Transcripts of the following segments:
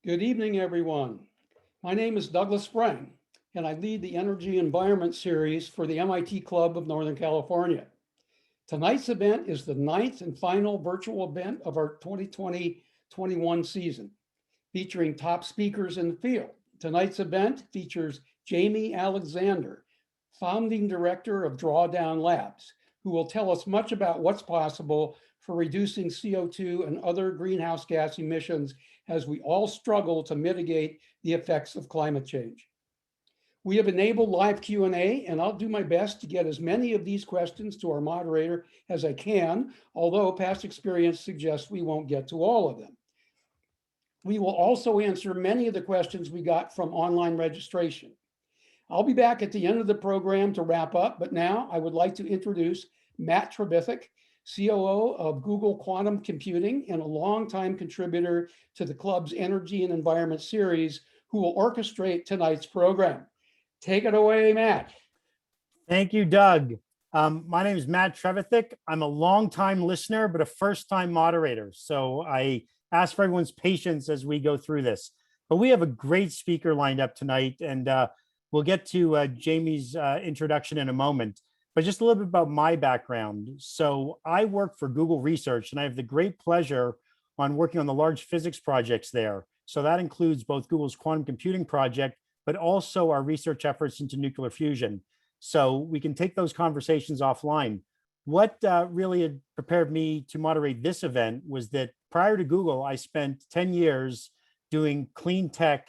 Good evening, everyone. My name is Douglas Sprang, and I lead the Energy Environment Series for the MIT Club of Northern California. Tonight's event is the ninth and final virtual event of our 2020-21 season, featuring top speakers in the field. Tonight's event features Jamie Alexander, founding director of Drawdown Labs, who will tell us much about what's possible for reducing CO2 and other greenhouse gas emissions as we all struggle to mitigate the effects of climate change. We have enabled live Q&A, and I'll do my best to get as many of these questions to our moderator as I can, although past experience suggests we won't get to all of them. We will also answer many of the questions we got from online registration. I'll be back at the end of the program to wrap up, but now I would like to introduce Matt Trevithick, COO of Google Quantum Computing and a longtime contributor to the club's Energy and Environment series, who will orchestrate tonight's program. Take it away, Matt. Thank you, Doug. My name is Matt Trevithick. I'm a longtime listener, but a first-time moderator. So I ask for everyone's patience as we go through this. But we have a great speaker lined up tonight, and we'll get to Jamie's introduction in a moment. But just a little bit about my background. So I work for Google Research, and I have the great pleasure on working on the large physics projects there. So that includes both Google's quantum computing project, but also our research efforts into nuclear fusion. So we can take those conversations offline. What really had prepared me to moderate this event was that prior to Google, I spent 10 years doing clean tech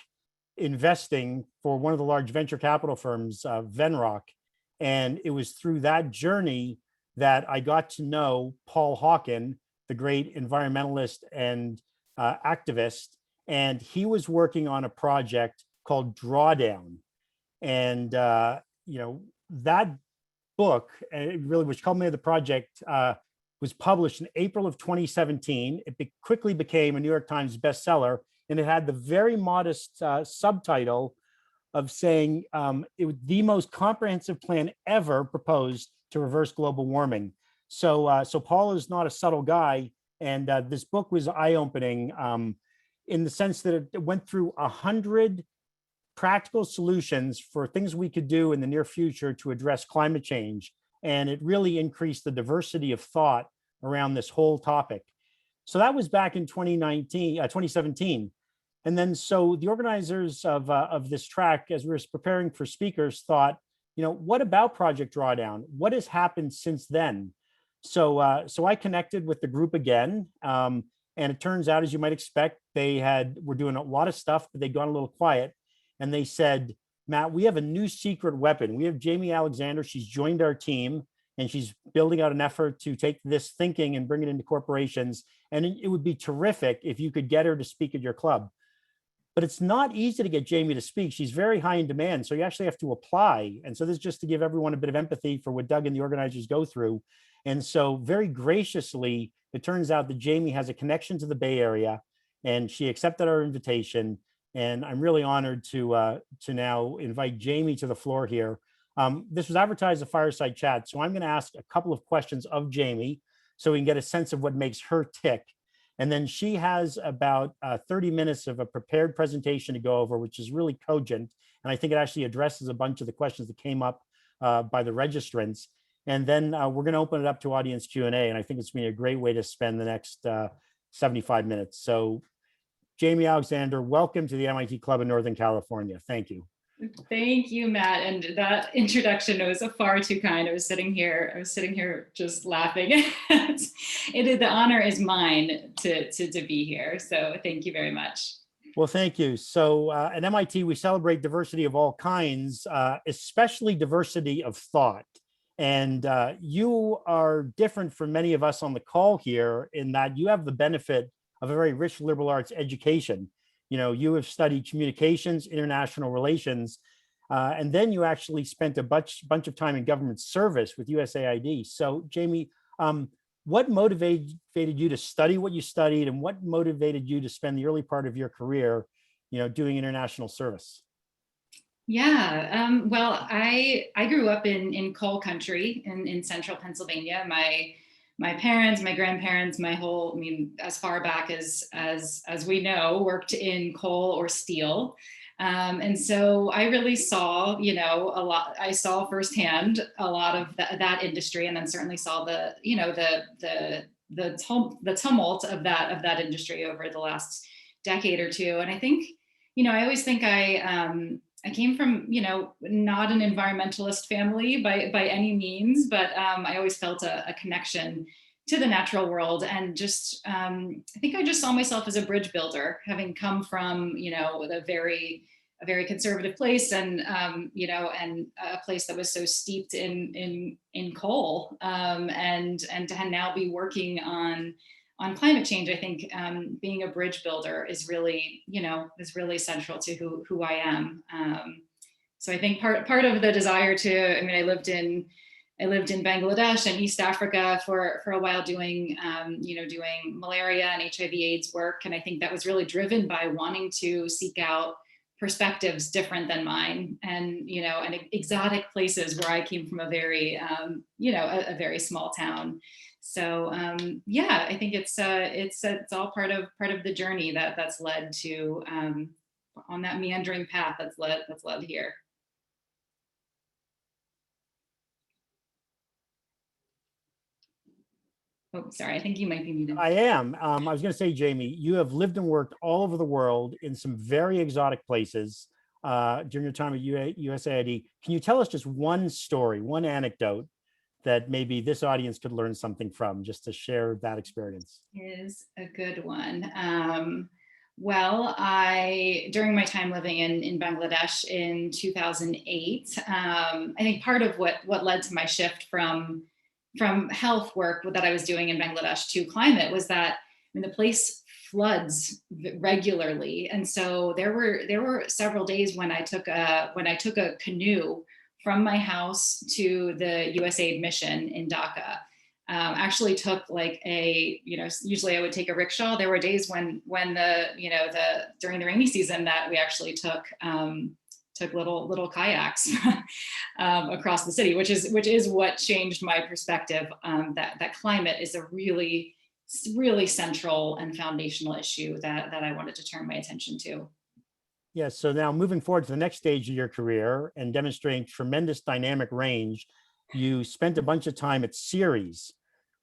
investing for one of the large venture capital firms, Venrock. And it was through that journey that I got to know Paul Hawken, the great environmentalist and activist. And he was working on a project called Drawdown. And, that book, really, which culminated the project, was published in April of 2017. It quickly became a New York Times bestseller, and it had the very modest subtitle of saying it was the most comprehensive plan ever proposed to reverse global warming. So Paul is not a subtle guy, and this book was eye-opening in the sense that it went through 100 practical solutions for things we could do in the near future to address climate change. And it really increased the diversity of thought around this whole topic. So that was back in 2017. And then so the organizers of this track, as we were preparing for speakers, thought, what about Project Drawdown? What has happened since then? So I connected with the group again. And it turns out, as you might expect, were doing a lot of stuff, but they'd gone a little quiet. And they said, Matt, we have a new secret weapon. We have Jamie Alexander. She's joined our team, and she's building out an effort to take this thinking and bring it into corporations. And it would be terrific if you could get her to speak at your club. But it's not easy to get Jamie to speak. She's very high in demand. So you actually have to apply. And so this is just to give everyone a bit of empathy for what Doug and the organizers go through. And so very graciously, it turns out that Jamie has a connection to the Bay Area, and she accepted our invitation. And I'm really honored to now invite Jamie to the floor here. This was advertised as a fireside chat. So I'm going to ask a couple of questions of Jamie so we can get a sense of what makes her tick. And then she has about 30 minutes of a prepared presentation to go over, which is really cogent. And I think it actually addresses a bunch of the questions that came up by the registrants. And then we're going to open it up to audience Q&A. And I think it's going to be a great way to spend the next 75 minutes. So Jamie Alexander, welcome to the MIT Club in Northern California. Thank you. Thank you, Matt. And that introduction was far too kind. I was sitting here just laughing. The honor is mine to be here. So thank you very much. Well, thank you. So at MIT, we celebrate diversity of all kinds, especially diversity of thought. And you are different from many of us on the call here in that you have the benefit of a very rich liberal arts education. You have studied communications, international relations, and then you actually spent a bunch of time in government service with USAID. So Jamie, what motivated you to study what you studied, and what motivated you to spend the early part of your career, doing international service? Yeah, well, I grew up in coal country in central Pennsylvania. my parents, my grandparents, my whole, I mean, as far back as we know, worked in coal or steel. And so I really saw, you know, a lot, I saw firsthand a lot of that industry, and then certainly saw the, you know, the tumult of that industry over the last decade or two. And I think, you know, I always think I came from, you know, not an environmentalist family by any means, but I always felt a connection to the natural world. And just, I think I just saw myself as a bridge builder, having come from, you know, a very conservative place, and, you know, and a place that was so steeped in coal, and to now be working on climate change. I think being a bridge builder is really, you know, is really central to who I am. So I think part of the desire to, I mean, I lived in Bangladesh and East Africa for a while, doing, you know, doing malaria and HIV/AIDS work. And I think that was really driven by wanting to seek out perspectives different than mine, and, you know, and exotic places where I came from a very, you know, a very small town. So yeah, I think it's all part of the journey that's led to, on that meandering path that's led here. Oh, sorry, I think you might be muted. I am. I was going to say, Jamie, you have lived and worked all over the world in some very exotic places during your time at USAID. Can you tell us just one story, one anecdote that maybe this audience could learn something from, just to share that experience? Is a good one. Well, during my time living in Bangladesh in 2008, I think part of what led to my shift from health work that I was doing in Bangladesh to climate was that, I mean, the place floods regularly, and so there were several days when I took a canoe from my house to the USAID mission in Dhaka. Actually took like a, you know, usually I would take a rickshaw. There were days when the, you know, during the rainy season that we actually took little kayaks across the city, which is what changed my perspective, that climate is a really central and foundational issue that I wanted to turn my attention to. Yeah, so now moving forward to the next stage of your career and demonstrating tremendous dynamic range, you spent a bunch of time at Ceres,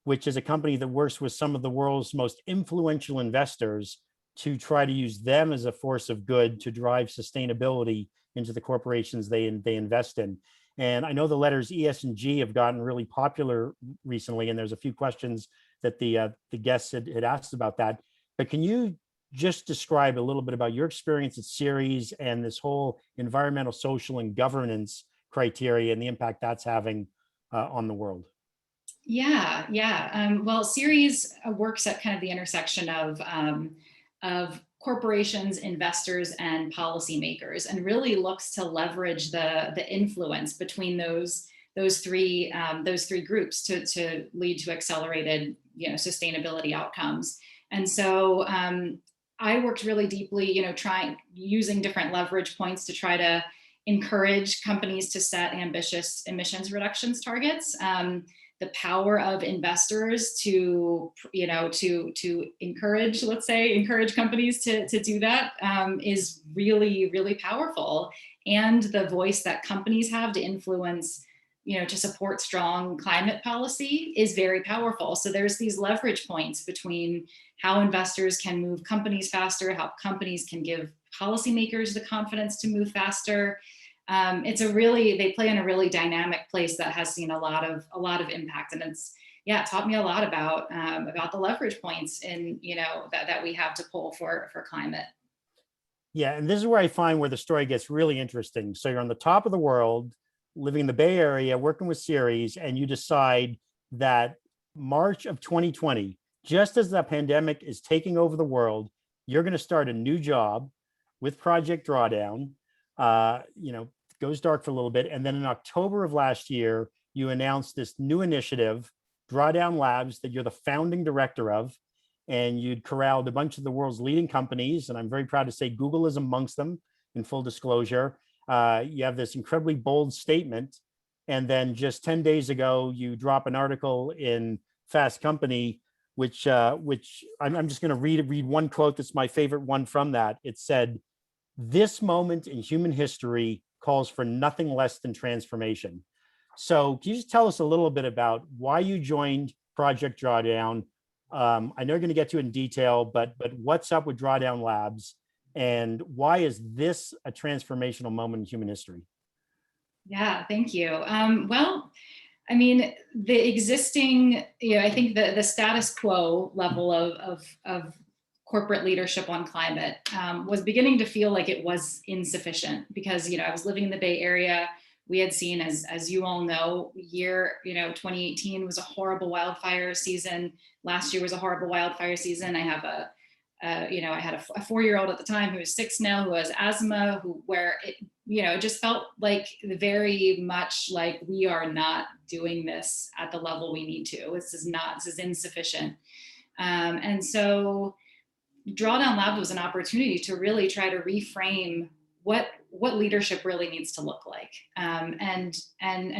which is a company that works with some of the world's most influential investors to try to use them as a force of good to drive sustainability into the corporations they invest in. And I know the letters ES and G have gotten really popular recently, and there's a few questions that the guests had asked about that. But can you just describe a little bit about your experience at Ceres and this whole environmental, social, and governance criteria and the impact that's having on the world? Yeah. Well, Ceres works at kind of the intersection of corporations, investors, and policymakers, and really looks to leverage the influence between those three groups to lead to accelerated, you know, sustainability outcomes. And so I worked really deeply, you know, using different leverage points to try to encourage companies to set ambitious emissions reductions targets. The power of investors to, you know, to encourage, encourage companies to do that is really, really powerful. And the voice that companies have to influence, you know, to support strong climate policy is very powerful. So there's these leverage points between how investors can move companies faster, how companies can give policymakers the confidence to move faster. They play in a really dynamic place that has seen a lot of impact, and it taught me a lot about the leverage points in, you know, that we have to pull for climate. Yeah, and this is where I find where the story gets really interesting. So you're on the top of the world, living in the Bay Area, working with Ceres, and you decide that March of 2020, just as the pandemic is taking over the world, you're going to start a new job with Project Drawdown. You know, goes dark for a little bit. And then in October of last year, you announced this new initiative, Drawdown Labs, that you're the founding director of. And you'd corralled a bunch of the world's leading companies. And I'm very proud to say Google is amongst them, in full disclosure. You have this incredibly bold statement. And then just 10 days ago, you drop an article in Fast Company, which I'm just going to read one quote that's my favorite one from that. It said, "This moment in human history calls for nothing less than transformation." So can you just tell us a little bit about why you joined Project Drawdown? I know you're going to get to it in detail, but what's up with Drawdown Labs, and why is this a transformational moment in human history? Yeah, thank you. Well, I mean, the existing, I think the status quo level of corporate leadership on climate was beginning to feel like it was insufficient because, I was living in the Bay Area. We had seen, as you all know, 2018 was a horrible wildfire season. Last year was a horrible wildfire season. I have I had a 4-year-old at the time who is 6 now, who has asthma, it just felt like very much like we are not doing this at the level we need to. This is insufficient. And so Drawdown Labs was an opportunity to really try to reframe what leadership really needs to look like, and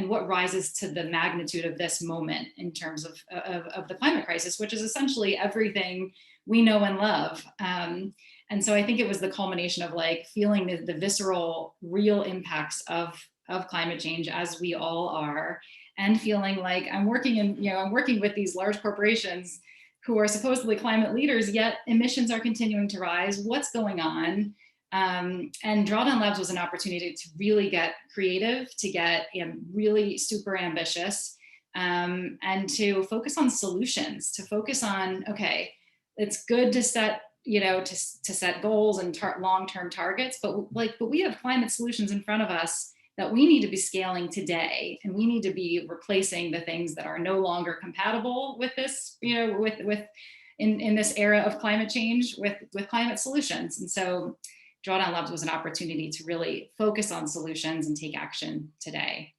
what rises to the magnitude of this moment in terms of the climate crisis, which is essentially everything we know and love. And so I think it was the culmination of feeling the visceral, real impacts of climate change, as we all are, and feeling like I'm working with these large corporations who are supposedly climate leaders, yet emissions are continuing to rise. What's going on? And Drawdown Labs was an opportunity to really get creative, to get really super ambitious, and to focus on solutions, to focus on, okay, it's good to set, to set goals and long-term targets, but we have climate solutions in front of us that we need to be scaling today, and we need to be replacing the things that are no longer compatible with this, in this era of climate change with climate solutions. And so Drawdown Labs was an opportunity to really focus on solutions and take action today.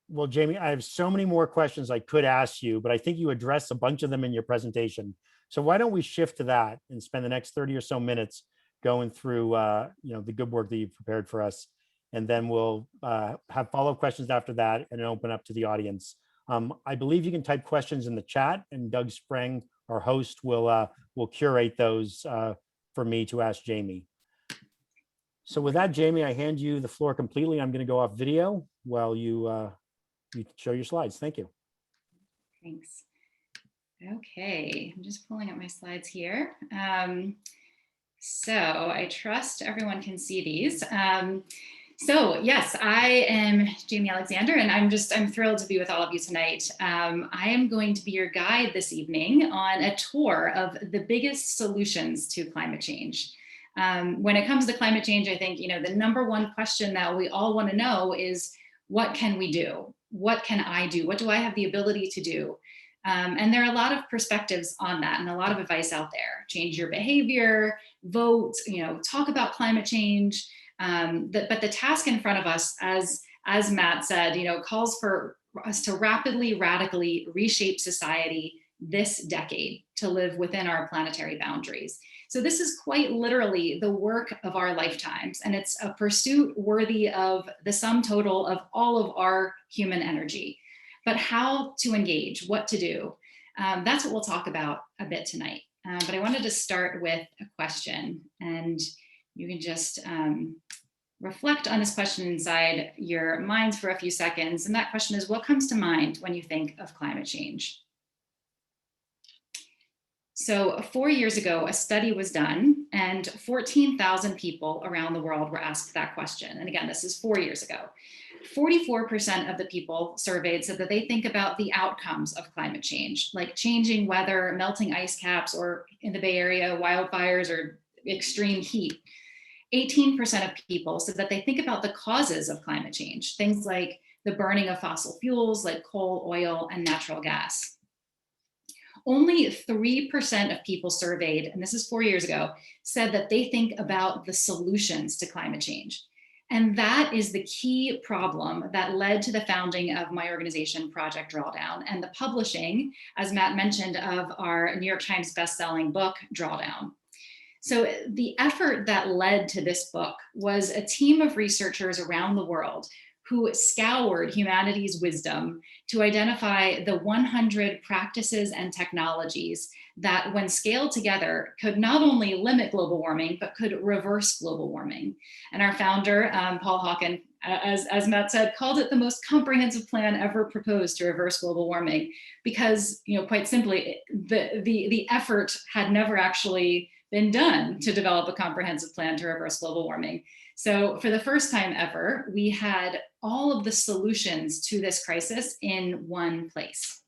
Well, Jamie, I have so many more questions I could ask you, but I think you addressed a bunch of them in your presentation. So why don't we shift to that and spend the next 30 or so minutes going through, the good work that you've prepared for us. And then we'll have follow-up questions after that and open up to the audience. I believe you can type questions in the chat, and Doug Spreng, our host, will curate those for me to ask Jamie. So with that, Jamie, I hand you the floor completely. I'm going to go off video while you show your slides. Thank you. Thanks. Okay, I'm just pulling up my slides here. So I trust everyone can see these. So yes, I am Jamie Alexander, and I'm thrilled to be with all of you tonight. I am going to be your guide this evening on a tour of the biggest solutions to climate change. When it comes to climate change, I think, the number one question that we all want to know is, what can we do? What can I do? What do I have the ability to do? And there are a lot of perspectives on that and a lot of advice out there. Change your behavior, vote, talk about climate change. But the task in front of us, as Matt said, calls for us to rapidly, radically reshape society this decade to live within our planetary boundaries. So this is quite literally the work of our lifetimes, and it's a pursuit worthy of the sum total of all of our human energy. But how to engage, what to do, that's what we'll talk about a bit tonight. But I wanted to start with a question, and you can just reflect on this question inside your minds for a few seconds. And that question is, what comes to mind when you think of climate change? So 4 years ago, a study was done, and 14,000 people around the world were asked that question. And again, this is 4 years ago. 44% of the people surveyed said that they think about the outcomes of climate change, like changing weather, melting ice caps, or in the Bay Area, wildfires or extreme heat. 18% of people said that they think about the causes of climate change, things like the burning of fossil fuels like coal, oil, and natural gas. Only 3% of people surveyed, and this is 4 years ago, said that they think about the solutions to climate change. And that is the key problem that led to the founding of my organization, Project Drawdown, and the publishing, as Matt mentioned, of our New York Times bestselling book, Drawdown. So the effort that led to this book was a team of researchers around the world who scoured humanity's wisdom to identify the 100 practices and technologies that, when scaled together, could not only limit global warming, but could reverse global warming. And our founder, Paul Hawken, as Matt said, called it the most comprehensive plan ever proposed to reverse global warming, because, quite simply, the effort had never actually been done to develop a comprehensive plan to reverse global warming. So for the first time ever, we had all of the solutions to this crisis in one place.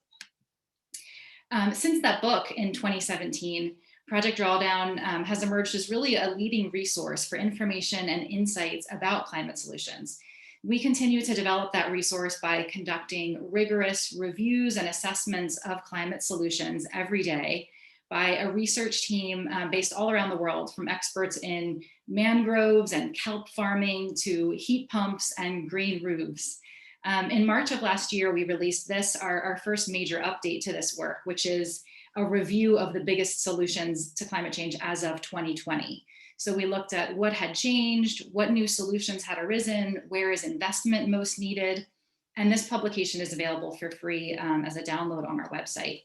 Since that book in 2017, Project Drawdown has emerged as really a leading resource for information and insights about climate solutions. We continue to develop that resource by conducting rigorous reviews and assessments of climate solutions every day by a research team based all around the world, from experts in mangroves and kelp farming to heat pumps and green roofs. In March of last year, we released this, our first major update to this work, which is a review of the biggest solutions to climate change as of 2020. So we looked at what had changed, what new solutions had arisen, where is investment most needed, and this publication is available for free as a download on our website.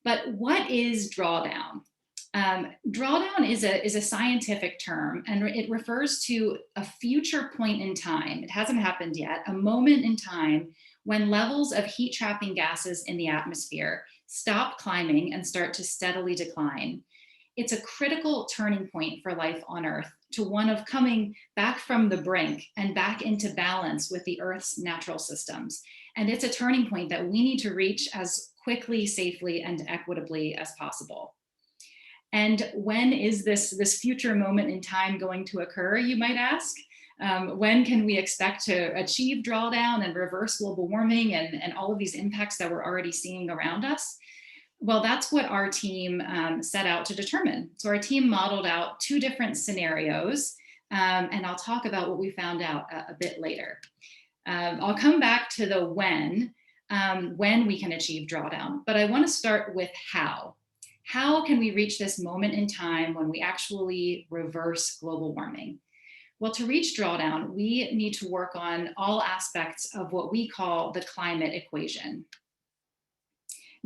But what is drawdown? Drawdown is a scientific term, and it refers to a future point in time. It hasn't happened yet, a moment in time when levels of heat trapping gases in the atmosphere stop climbing and start to steadily decline. It's a critical turning point for life on Earth, to one of coming back from the brink and back into balance with the Earth's natural systems. And it's a turning point that we need to reach as quickly, safely, and equitably as possible. And when is this future moment in time going to occur, you might ask? When can we expect to achieve drawdown and reverse global warming and all of these impacts that we're already seeing around us? Well, that's what our team set out to determine. So our team modeled out two different scenarios, and I'll talk about what we found out a bit later. I'll come back to the when we can achieve drawdown, but I want to start with how. How can we reach this moment in time when we actually reverse global warming? Well, to reach drawdown, we need to work on all aspects of what we call the climate equation.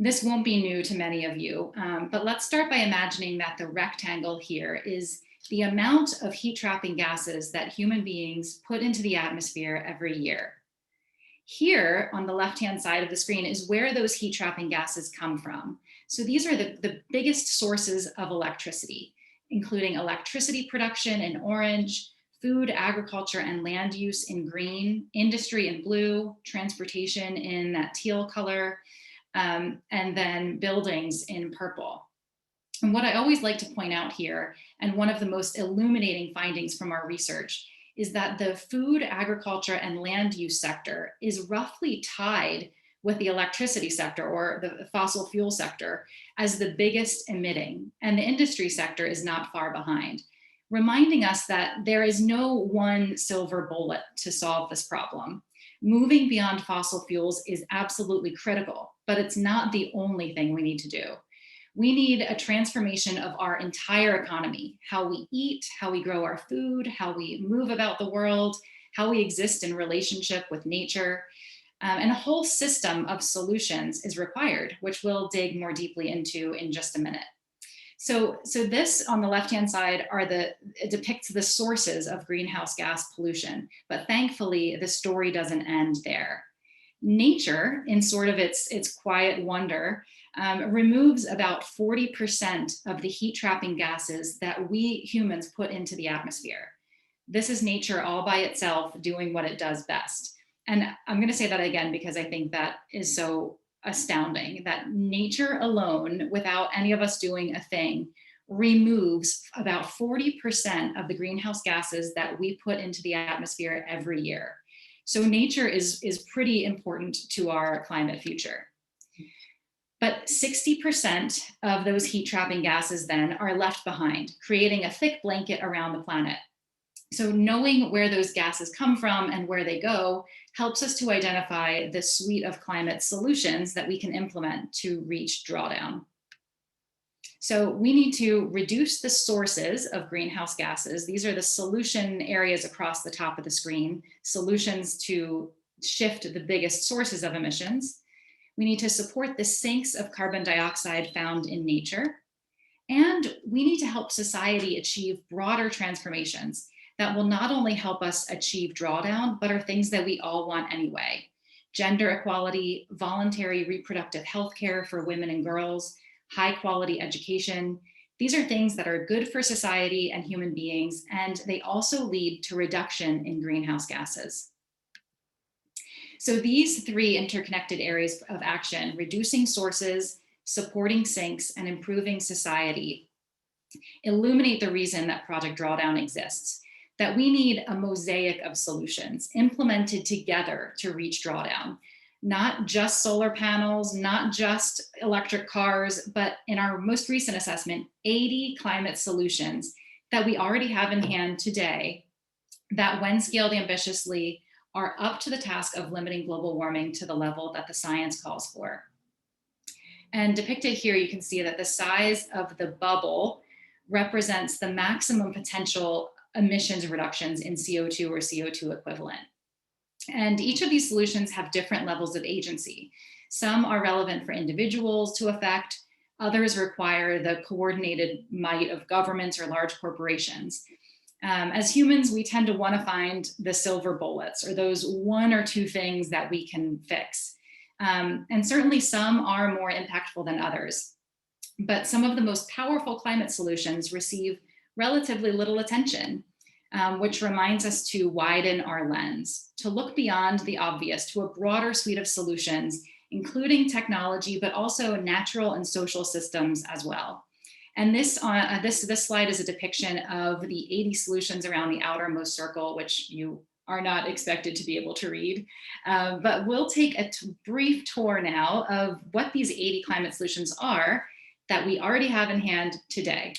This won't be new to many of you, but let's start by imagining that the rectangle here is the amount of heat trapping gases that human beings put into the atmosphere every year. Here on the left-hand side of the screen is where those heat trapping gases come from. So these are the biggest sources of electricity, including electricity production in orange, food, agriculture, and land use in green, industry in blue, transportation in that teal color, and then buildings in purple. And what I always like to point out here, and one of the most illuminating findings from our research, is that the food, agriculture, and land use sector is roughly tied with the electricity sector, or the fossil fuel sector, as the biggest emitting, and the industry sector is not far behind, reminding us that there is no one silver bullet to solve this problem. Moving beyond fossil fuels is absolutely critical, but it's not the only thing we need to do. We need a transformation of our entire economy, how we eat, how we grow our food, how we move about the world, how we exist in relationship with nature. And a whole system of solutions is required, which we'll dig more deeply into in just a minute. So this on the left-hand side it depicts the sources of greenhouse gas pollution, but thankfully the story doesn't end there. Nature, in sort of its quiet wonder, removes about 40% of the heat trapping gases that we humans put into the atmosphere. This is nature all by itself doing what it does best. And I'm going to say that again because I think that is so astounding, that nature alone, without any of us doing a thing, removes about 40% of the greenhouse gases that we put into the atmosphere every year. So nature is pretty important to our climate future. But 60% of those heat trapping gases then are left behind, creating a thick blanket around the planet. So knowing where those gases come from and where they go helps us to identify the suite of climate solutions that we can implement to reach drawdown. So we need to reduce the sources of greenhouse gases. These are the solution areas across the top of the screen, solutions to shift the biggest sources of emissions. We need to support the sinks of carbon dioxide found in nature. And we need to help society achieve broader transformations that will not only help us achieve drawdown, but are things that we all want anyway. Gender equality, voluntary reproductive health care for women and girls, high quality education. These are things that are good for society and human beings, and they also lead to reduction in greenhouse gases. So these three interconnected areas of action, reducing sources, supporting sinks, and improving society, illuminate the reason that Project Drawdown exists, that we need a mosaic of solutions implemented together to reach drawdown. Not just solar panels, not just electric cars, but in our most recent assessment, 80 climate solutions that we already have in hand today that, when scaled ambitiously, are up to the task of limiting global warming to the level that the science calls for. And depicted here, you can see that the size of the bubble represents the maximum potential emissions reductions in CO2 or CO2 equivalent. And each of these solutions have different levels of agency. Some are relevant for individuals to affect, others require the coordinated might of governments or large corporations. As humans, we tend to want to find the silver bullets, or those one or two things that we can fix. And certainly some are more impactful than others. But some of the most powerful climate solutions receive relatively little attention, which reminds us to widen our lens, to look beyond the obvious to a broader suite of solutions, including technology, but also natural and social systems as well. And this slide is a depiction of the 80 solutions around the outermost circle, which you are not expected to be able to read. But we'll take a brief tour now of what these 80 climate solutions are that we already have in hand today.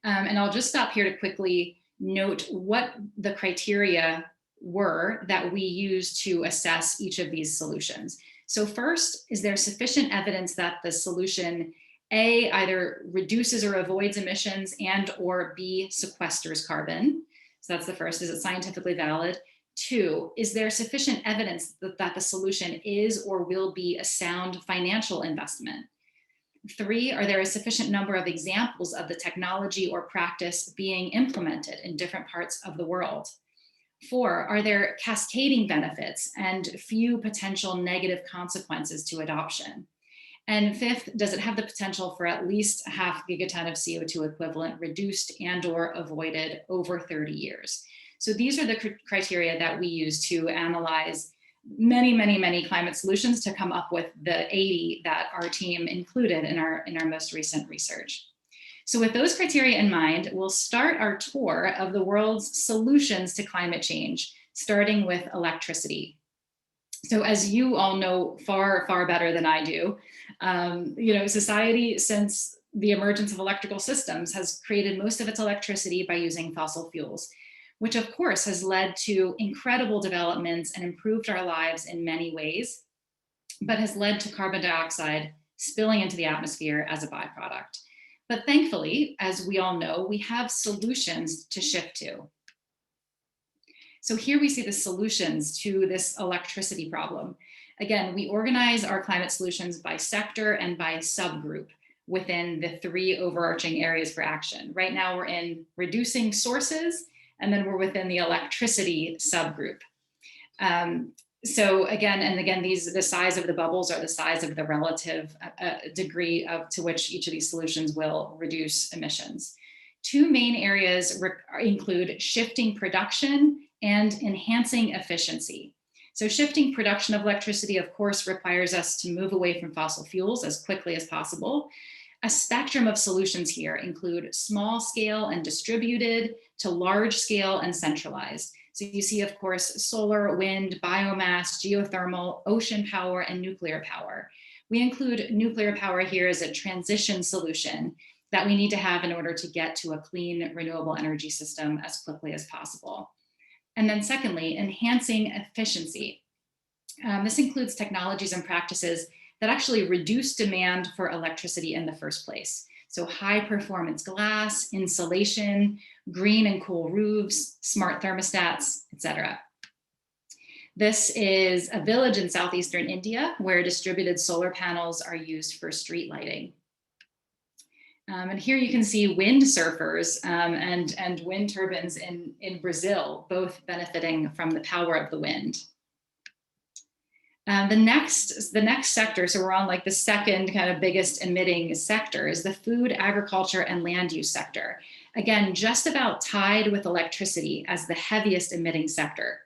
And I'll just stop here to quickly note what the criteria were that we used to assess each of these solutions. So first, is there sufficient evidence that the solution A, either reduces or avoids emissions, and or B, sequesters carbon? So that's the first, is it scientifically valid? Two, is there sufficient evidence that the solution is or will be a sound financial investment? Three, are there a sufficient number of examples of the technology or practice being implemented in different parts of the world? Four, are there cascading benefits and few potential negative consequences to adoption? And fifth, does it have the potential for at least 0.5 gigaton of CO2 equivalent reduced and or avoided over 30 years? So these are the criteria that we use to analyze many climate solutions to come up with the 80 that our team included in our most recent research. So with those criteria in mind, we'll start our tour of the world's solutions to climate change, starting with electricity. So as you all know far better than I do, society, since the emergence of electrical systems, has created most of its electricity by using fossil fuels, which of course has led to incredible developments and improved our lives in many ways, but has led to carbon dioxide spilling into the atmosphere as a byproduct. But thankfully, as we all know, we have solutions to shift to. So here we see the solutions to this electricity problem. Again, we organize our climate solutions by sector and by subgroup within the three overarching areas for action. Right now we're in reducing sources, and then we're within the electricity subgroup. So again, the size of the bubbles are the size of the relative degree to which each of these solutions will reduce emissions. Two main areas include shifting production and enhancing efficiency. So shifting production of electricity, of course, requires us to move away from fossil fuels as quickly as possible. A spectrum of solutions here include small scale and distributed to large scale and centralized. So you see, of course, solar, wind, biomass, geothermal, ocean power, and nuclear power. We include nuclear power here as a transition solution that we need to have in order to get to a clean, renewable energy system as quickly as possible. And then secondly, enhancing efficiency. This includes technologies and practices that actually reduce demand for electricity in the first place. So high performance glass, insulation, green and cool roofs, smart thermostats, etc. This is a village in southeastern India where distributed solar panels are used for street lighting. And here you can see wind surfers and wind turbines in Brazil, both benefiting from the power of the wind. The next sector, so we're on like the second kind of biggest emitting sector, is the food, agriculture, and land use sector. Again, just about tied with electricity as the heaviest emitting sector.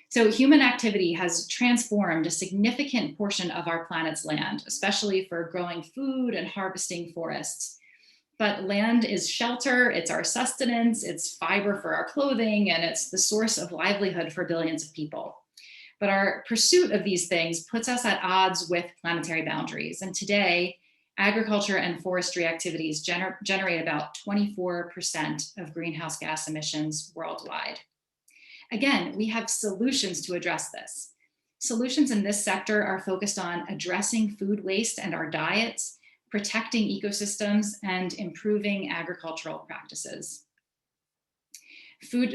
So human activity has transformed a significant portion of our planet's land, especially for growing food and harvesting forests. But land is shelter, it's our sustenance, it's fiber for our clothing, and it's the source of livelihood for billions of people. But our pursuit of these things puts us at odds with planetary boundaries. And today, agriculture and forestry activities generate about 24% of greenhouse gas emissions worldwide. Again, we have solutions to address this. Solutions in this sector are focused on addressing food waste and our diets, protecting ecosystems, and improving agricultural practices.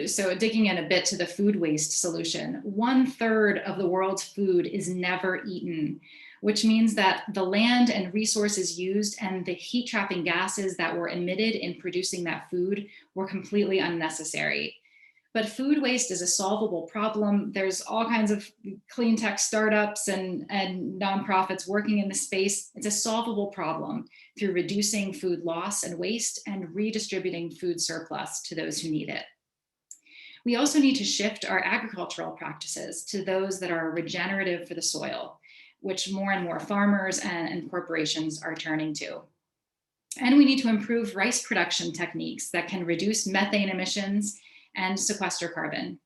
So digging in a bit to the food waste solution, 1/3 of the world's food is never eaten, which means that the land and resources used and the heat trapping gases that were emitted in producing that food were completely unnecessary. But food waste is a solvable problem. There's all kinds of clean tech startups and nonprofits working in the space. It's a solvable problem through reducing food loss and waste and redistributing food surplus to those who need it. We also need to shift our agricultural practices to those that are regenerative for the soil, which more and more farmers and corporations are turning to. And we need to improve rice production techniques that can reduce methane emissions and sequester carbon.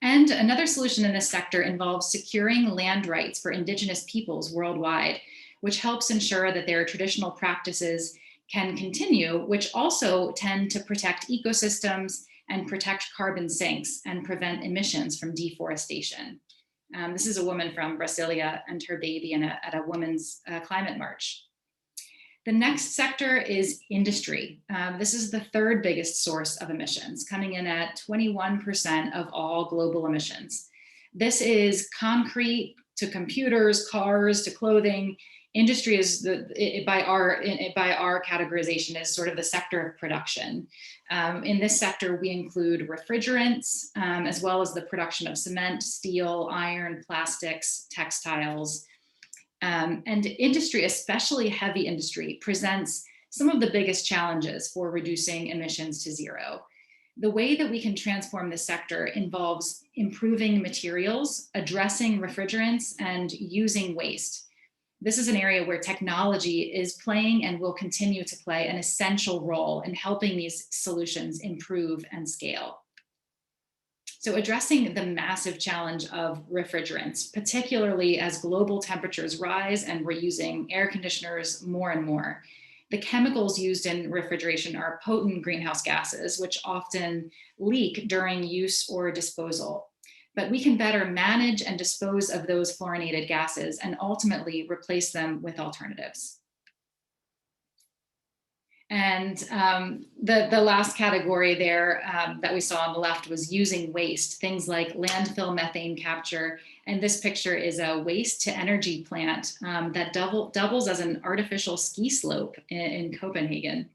And another solution in this sector involves securing land rights for Indigenous peoples worldwide, which helps ensure that their traditional practices can continue, which also tend to protect ecosystems and protect carbon sinks and prevent emissions from deforestation. This is a woman from Brasilia and her baby at a women's climate march. The next sector is industry. This is the third biggest source of emissions, coming in at 21% of all global emissions. This is concrete to computers, cars, to clothing. Industry is, by our categorization, is sort of the sector of production. In this sector, we include refrigerants, as well as the production of cement, steel, iron, plastics, textiles. And industry, especially heavy industry, presents some of the biggest challenges for reducing emissions to zero. The way that we can transform this sector involves improving materials, addressing refrigerants, and using waste. This is an area where technology is playing and will continue to play an essential role in helping these solutions improve and scale. So addressing the massive challenge of refrigerants, particularly as global temperatures rise and we're using air conditioners more and more. The chemicals used in refrigeration are potent greenhouse gases, which often leak during use or disposal. But we can better manage and dispose of those fluorinated gases and ultimately replace them with alternatives. And the last category there that we saw on the left was using waste, things like landfill methane capture. And this picture is a waste to energy plant that doubles as an artificial ski slope in Copenhagen.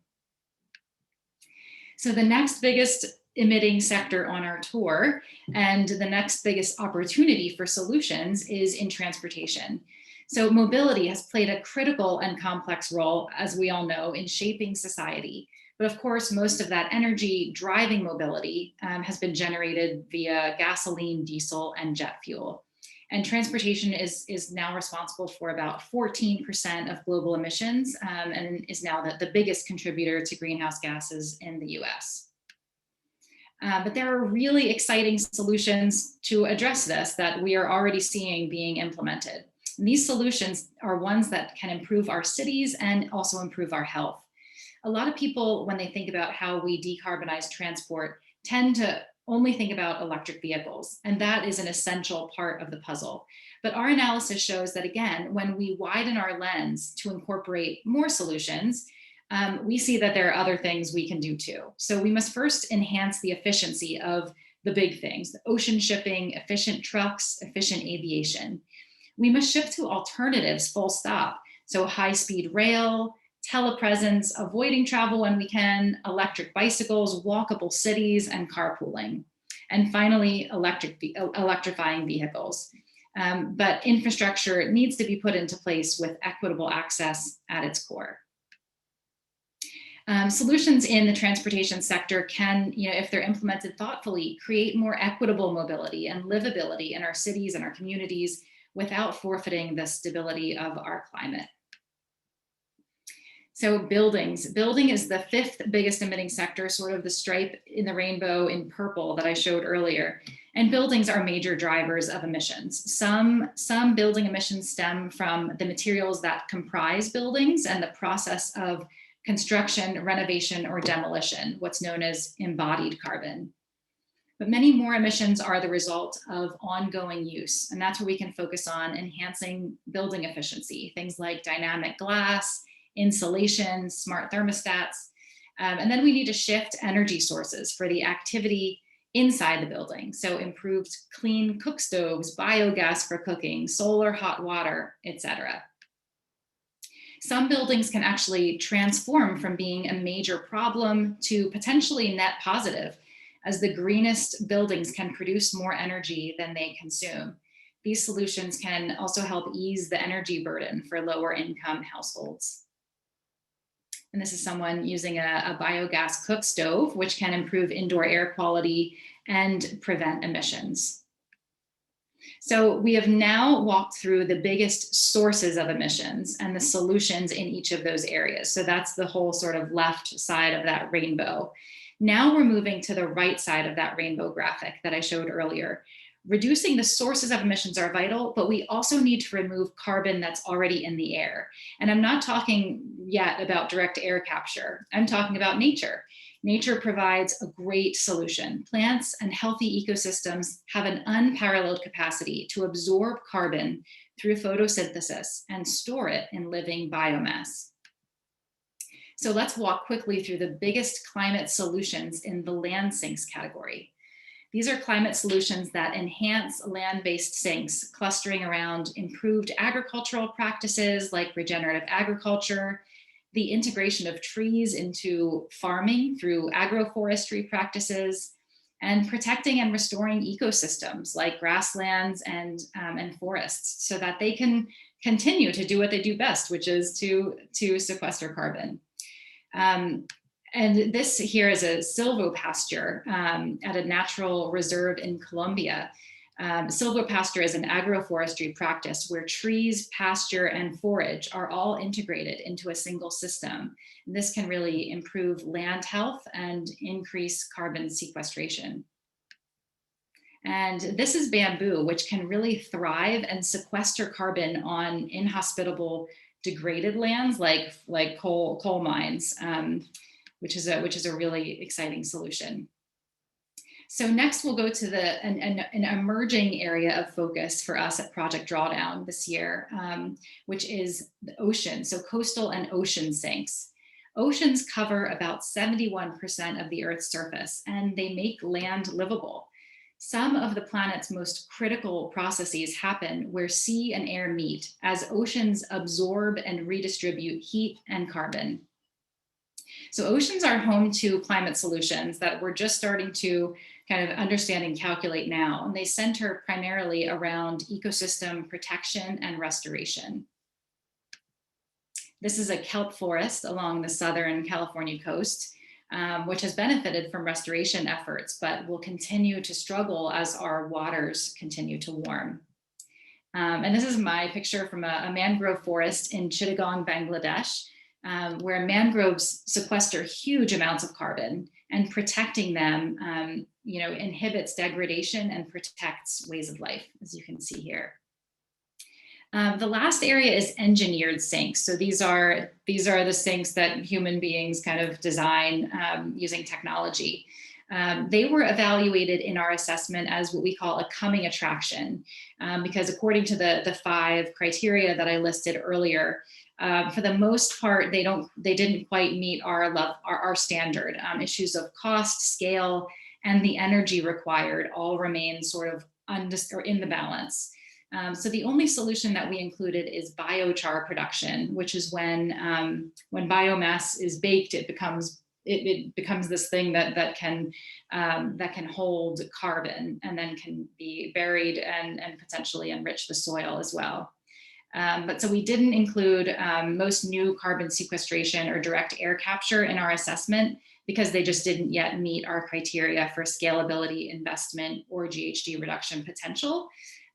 So the next biggest emitting sector on our tour and the next biggest opportunity for solutions is in transportation. So mobility has played a critical and complex role, as we all know, in shaping society. But of course, most of that energy driving mobility has been generated via gasoline, diesel, and jet fuel. And transportation is now responsible for about 14% of global emissions and is now the biggest contributor to greenhouse gases in the US. But there are really exciting solutions to address this that we are already seeing being implemented. And these solutions are ones that can improve our cities and also improve our health. A lot of people, when they think about how we decarbonize transport, tend to only think about electric vehicles, and that is an essential part of the puzzle. But our analysis shows that, again, when we widen our lens to incorporate more solutions, we see that there are other things we can do too. So we must first enhance the efficiency of the big things: the ocean shipping, efficient trucks, efficient aviation. We must shift to alternatives, full stop. So high-speed rail, telepresence, avoiding travel when we can, electric bicycles, walkable cities, and carpooling. And finally, electrifying vehicles. But infrastructure needs to be put into place with equitable access at its core. Solutions in the transportation sector can, if they're implemented thoughtfully, create more equitable mobility and livability in our cities and our communities without forfeiting the stability of our climate. So buildings. Building is the 5th biggest emitting sector, sort of the stripe in the rainbow in purple that I showed earlier. And buildings are major drivers of emissions. Some building emissions stem from the materials that comprise buildings and the process of construction, renovation, or demolition, what's known as embodied carbon. But many more emissions are the result of ongoing use, and that's where we can focus on enhancing building efficiency, things like dynamic glass, insulation, smart thermostats. And then we need to shift energy sources for the activity inside the building. So improved clean cook stoves, biogas for cooking, solar hot water, etc. Some buildings can actually transform from being a major problem to potentially net positive, as the greenest buildings can produce more energy than they consume. These solutions can also help ease the energy burden for lower income households. And this is someone using a biogas cook stove, which can improve indoor air quality and prevent emissions. So we have now walked through the biggest sources of emissions and the solutions in each of those areas. So that's the whole sort of left side of that rainbow. Now we're moving to the right side of that rainbow graphic that I showed earlier. Reducing the sources of emissions are vital, but we also need to remove carbon that's already in the air. And I'm not talking yet about direct air capture. I'm talking about nature. Nature provides a great solution. Plants and healthy ecosystems have an unparalleled capacity to absorb carbon through photosynthesis and store it in living biomass. So let's walk quickly through the biggest climate solutions in the land sinks category. These are climate solutions that enhance land-based sinks, clustering around improved agricultural practices like regenerative agriculture, the integration of trees into farming through agroforestry practices, and protecting and restoring ecosystems like grasslands and forests so that they can continue to do what they do best, which is to sequester carbon. And this here is a silvopasture at a natural reserve in Colombia. Silvopasture is an agroforestry practice where trees, pasture, and forage are all integrated into a single system. And this can really improve land health and increase carbon sequestration. And this is bamboo, which can really thrive and sequester carbon on inhospitable, degraded lands like coal mines. Which is a really exciting solution. So next we'll go to an emerging area of focus for us at Project Drawdown this year, which is the ocean, so coastal and ocean sinks. Oceans cover about 71% of the Earth's surface, and they make land livable. Some of the planet's most critical processes happen where sea and air meet as oceans absorb and redistribute heat and carbon. So oceans are home to climate solutions that we're just starting to kind of understand and calculate now, and they center primarily around ecosystem protection and restoration. This is a kelp forest along the southern California coast, which has benefited from restoration efforts, but will continue to struggle as our waters continue to warm. And this is my picture from a mangrove forest in Chittagong, Bangladesh, where mangroves sequester huge amounts of carbon, and protecting them inhibits degradation and protects ways of life, as you can see here. The last area is engineered sinks. So these are the sinks that human beings kind of design using technology. They were evaluated in our assessment as what we call a coming attraction, because according to the 5 criteria that I listed earlier, for the most part, they didn't quite meet our standard. Issues of cost, scale, and the energy required all remain sort of in the balance. So the only solution that we included is biochar production, which is when biomass is baked, it becomes this thing that can hold carbon and then can be buried and potentially enrich the soil as well. But so we didn't include most new carbon sequestration or direct air capture in our assessment because they just didn't yet meet our criteria for scalability, investment, or GHG reduction potential.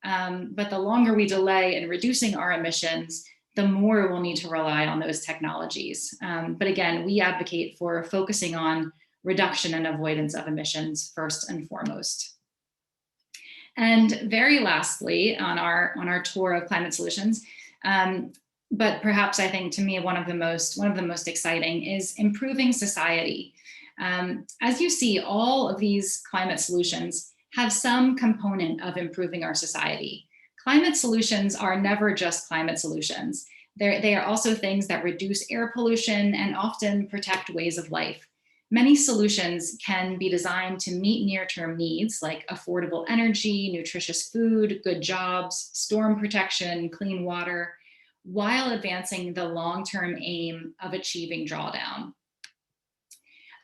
But the longer we delay in reducing our emissions, the more we'll need to rely on those technologies. But again, we advocate for focusing on reduction and avoidance of emissions first and foremost. And very lastly, on our tour of climate solutions, but perhaps I think to me one of the most exciting is improving society. As you see, all of these climate solutions have some component of improving our society. Climate solutions are never just climate solutions. They are also things that reduce air pollution and often protect ways of life. Many solutions can be designed to meet near-term needs like affordable energy, nutritious food, good jobs, storm protection, clean water, while advancing the long-term aim of achieving drawdown.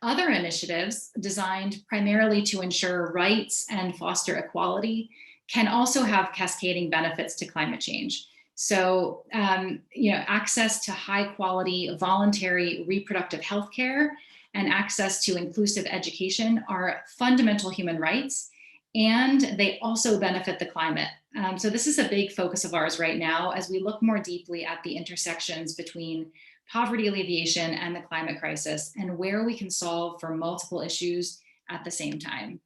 Other initiatives designed primarily to ensure rights and foster equality can also have cascading benefits to climate change. So, access to high quality voluntary reproductive health care and access to inclusive education are fundamental human rights, and they also benefit the climate. So this is a big focus of ours right now as we look more deeply at the intersections between poverty alleviation and the climate crisis and where we can solve for multiple issues at the same time.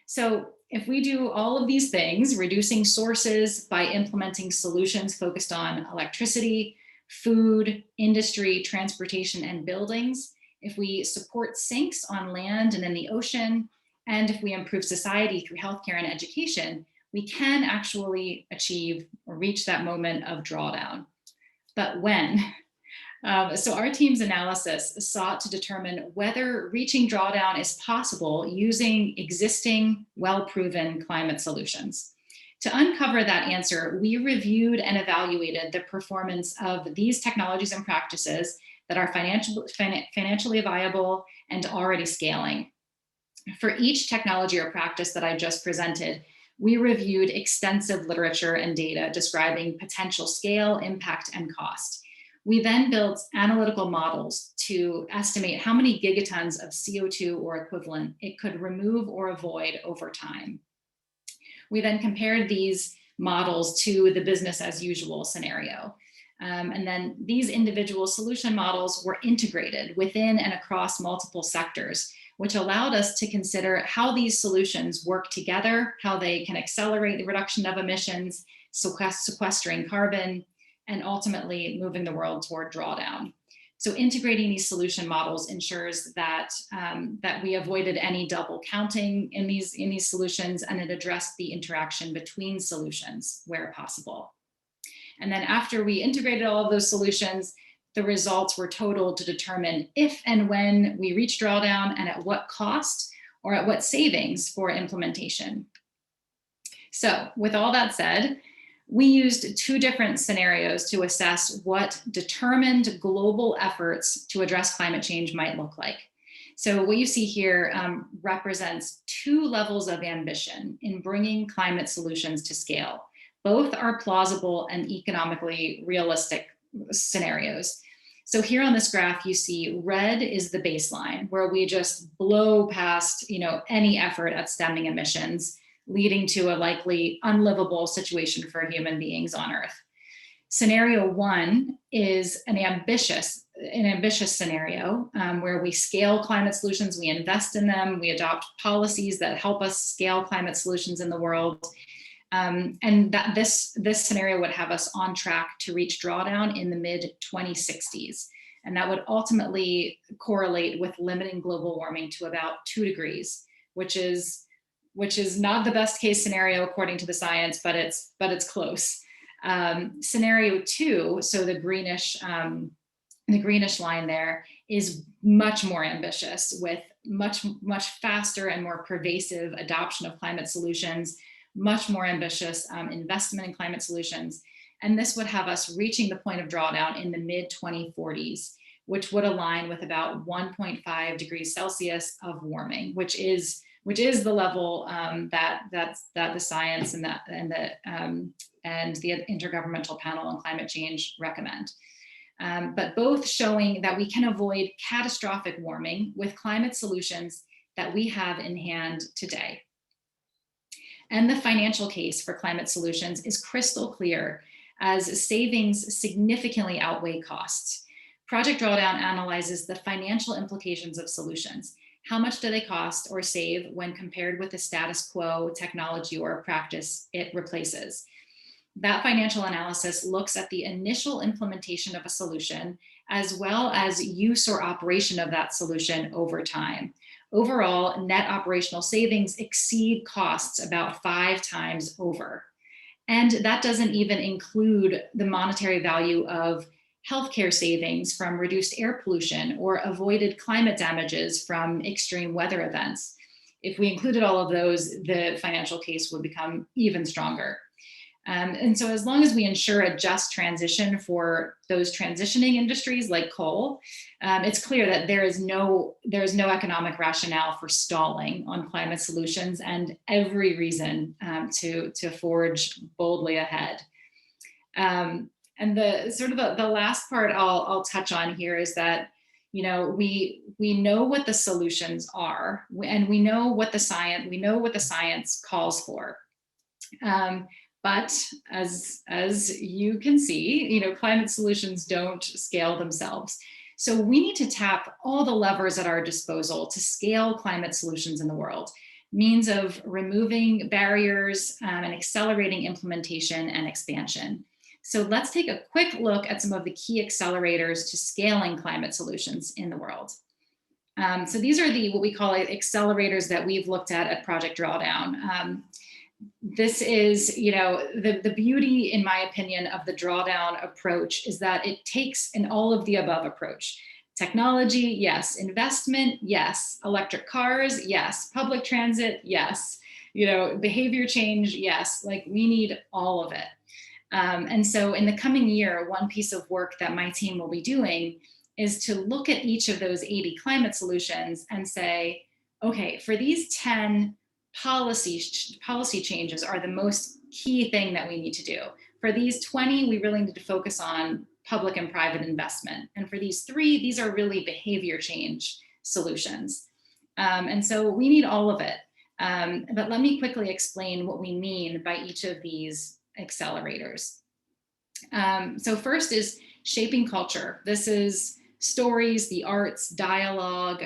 So if we do all of these things, reducing sources by implementing solutions focused on electricity, food, industry, transportation, and buildings, if we support sinks on land and in the ocean, and if we improve society through healthcare and education, we can actually achieve or reach that moment of drawdown. But when? So our team's analysis sought to determine whether reaching drawdown is possible using existing, well-proven climate solutions. To uncover that answer, we reviewed and evaluated the performance of these technologies and practices that are financially viable and already scaling. For each technology or practice that I just presented, we reviewed extensive literature and data describing potential scale, impact, and cost. We then built analytical models to estimate how many gigatons of CO2 or equivalent it could remove or avoid over time. We then compared these models to the business as usual scenario. And then these individual solution models were integrated within and across multiple sectors, which allowed us to consider how these solutions work together, how they can accelerate the reduction of emissions, sequestering carbon, and ultimately moving the world toward drawdown. So integrating these solution models ensures that, that we avoided any double counting in these solutions, and it addressed the interaction between solutions where possible. And then after we integrated all of those solutions, the results were totaled to determine if and when we reach drawdown and at what cost or at what savings for implementation. So with all that said, we used 2 different scenarios to assess what determined global efforts to address climate change might look like. So what you see here represents 2 levels of ambition in bringing climate solutions to scale. Both are plausible and economically realistic scenarios. So here on this graph, you see red is the baseline where we just blow past, any effort at stemming emissions, leading to a likely unlivable situation for human beings on Earth. Scenario 1 is an ambitious scenario where we scale climate solutions, we invest in them, we adopt policies that help us scale climate solutions in the world. And that this scenario would have us on track to reach drawdown in the mid-2060s. And that would ultimately correlate with limiting global warming to about 2 degrees, which is not the best case scenario according to the science, but it's close. Scenario 2, so the greenish line there, is much more ambitious, with much faster and more pervasive adoption of climate solutions, much more ambitious investment in climate solutions. And this would have us reaching the point of drawdown in the mid-2040s, which would align with about 1.5 degrees Celsius of warming, which is the level that the science and the Intergovernmental Panel on Climate Change recommend. But both showing that we can avoid catastrophic warming with climate solutions that we have in hand today. And the financial case for climate solutions is crystal clear, as savings significantly outweigh costs. Project Drawdown analyzes the financial implications of solutions. How much do they cost or save when compared with the status quo technology or practice it replaces? That financial analysis looks at the initial implementation of a solution, as well as use or operation of that solution over time. Overall, net operational savings exceed costs about 5 times over. And that doesn't even include the monetary value of healthcare savings from reduced air pollution or avoided climate damages from extreme weather events. If we included all of those, the financial case would become even stronger. And so as long as we ensure a just transition for those transitioning industries like coal, it's clear that there is no economic rationale for stalling on climate solutions, and every reason to forge boldly ahead. And the sort of the last part I'll touch on here is that, you know, we know what the solutions are, and we know what the science calls for. But as you can see, you know, climate solutions don't scale themselves. So we need to tap all the levers at our disposal to scale climate solutions in the world. Means of removing barriers and accelerating implementation and expansion. So let's take a quick look at some of the key accelerators to scaling climate solutions in the world. So these are what we call accelerators that we've looked at Project Drawdown. This is, you know, the beauty, in my opinion, of the drawdown approach is that it takes an all of the above approach. Technology, yes. Investment, yes. Electric cars, yes. Public transit, yes. You know, behavior change, yes. Like, we need all of it. And so in the coming year, one piece of work that my team will be doing is to look at each of those 80 climate solutions and say, okay, for these 10 policy changes are the most key thing that we need to do. For these 20, we really need to focus on public and private investment. And for these 3, these are really behavior change solutions. And so we need all of it. But let me quickly explain what we mean by each of these accelerators. So first is shaping culture. This is stories, the arts, dialogue,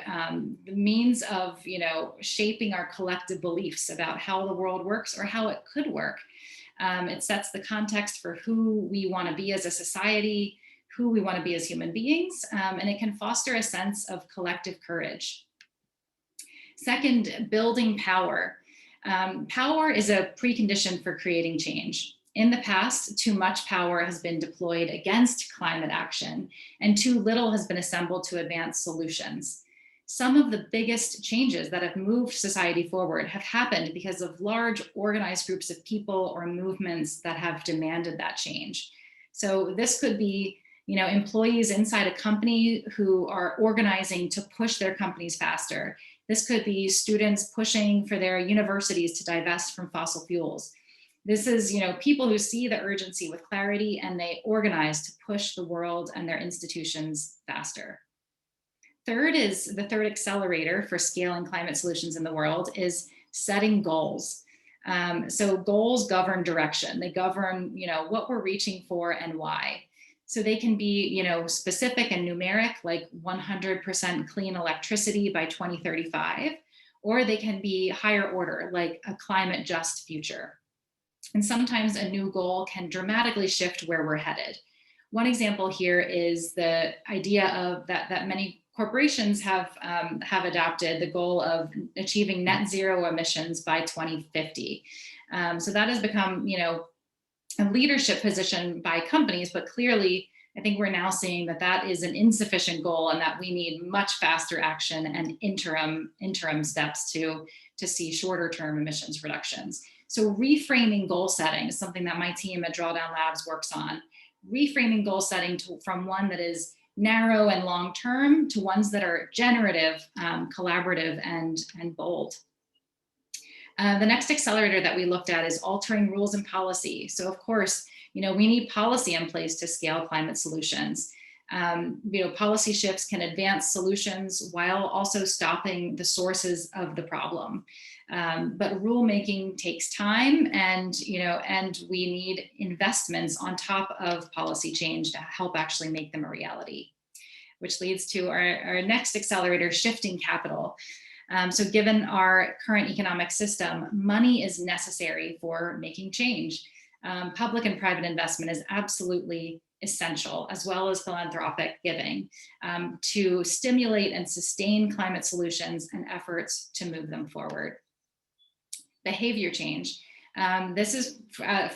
the means of, you know, shaping our collective beliefs about how the world works or how it could work. It sets the context for who we want to be as a society, who we want to be as human beings, and it can foster a sense of collective courage. Second, building power. Power is a precondition for creating change. In the past, too much power has been deployed against climate action, and too little has been assembled to advance solutions. Some of the biggest changes that have moved society forward have happened because of large organized groups of people or movements that have demanded that change. So this could be, you know, employees inside a company who are organizing to push their companies faster. This could be students pushing for their universities to divest from fossil fuels. This is, you know, people who see the urgency with clarity and they organize to push the world and their institutions faster. Third is the third accelerator for scaling climate solutions in the world is setting goals. So goals govern direction. They govern, you know, what we're reaching for and why. So they can be, you know, specific and numeric, like 100% clean electricity by 2035, or they can be higher order, like a climate just future. And sometimes a new goal can dramatically shift where we're headed. One example here is the idea of that many corporations have adopted the goal of achieving net zero emissions by 2050. So that has become, a leadership position by companies, but clearly I think we're now seeing that is an insufficient goal and that we need much faster action and interim steps to see shorter term emissions reductions. So reframing goal setting is something that my team at Drawdown Labs works on. Reframing goal setting from one that is narrow and long term to ones that are generative, collaborative, and bold. The next accelerator that we looked at is altering rules and policy. So of course, we need policy in place to scale climate solutions. Policy shifts can advance solutions while also stopping the sources of the problem. But rulemaking takes time, and we need investments on top of policy change to help actually make them a reality. Which leads to our next accelerator, shifting capital. So given our current economic system, money is necessary for making change. Public and private investment is absolutely essential, as well as philanthropic giving, to stimulate and sustain climate solutions and efforts to move them forward. Behavior change. This is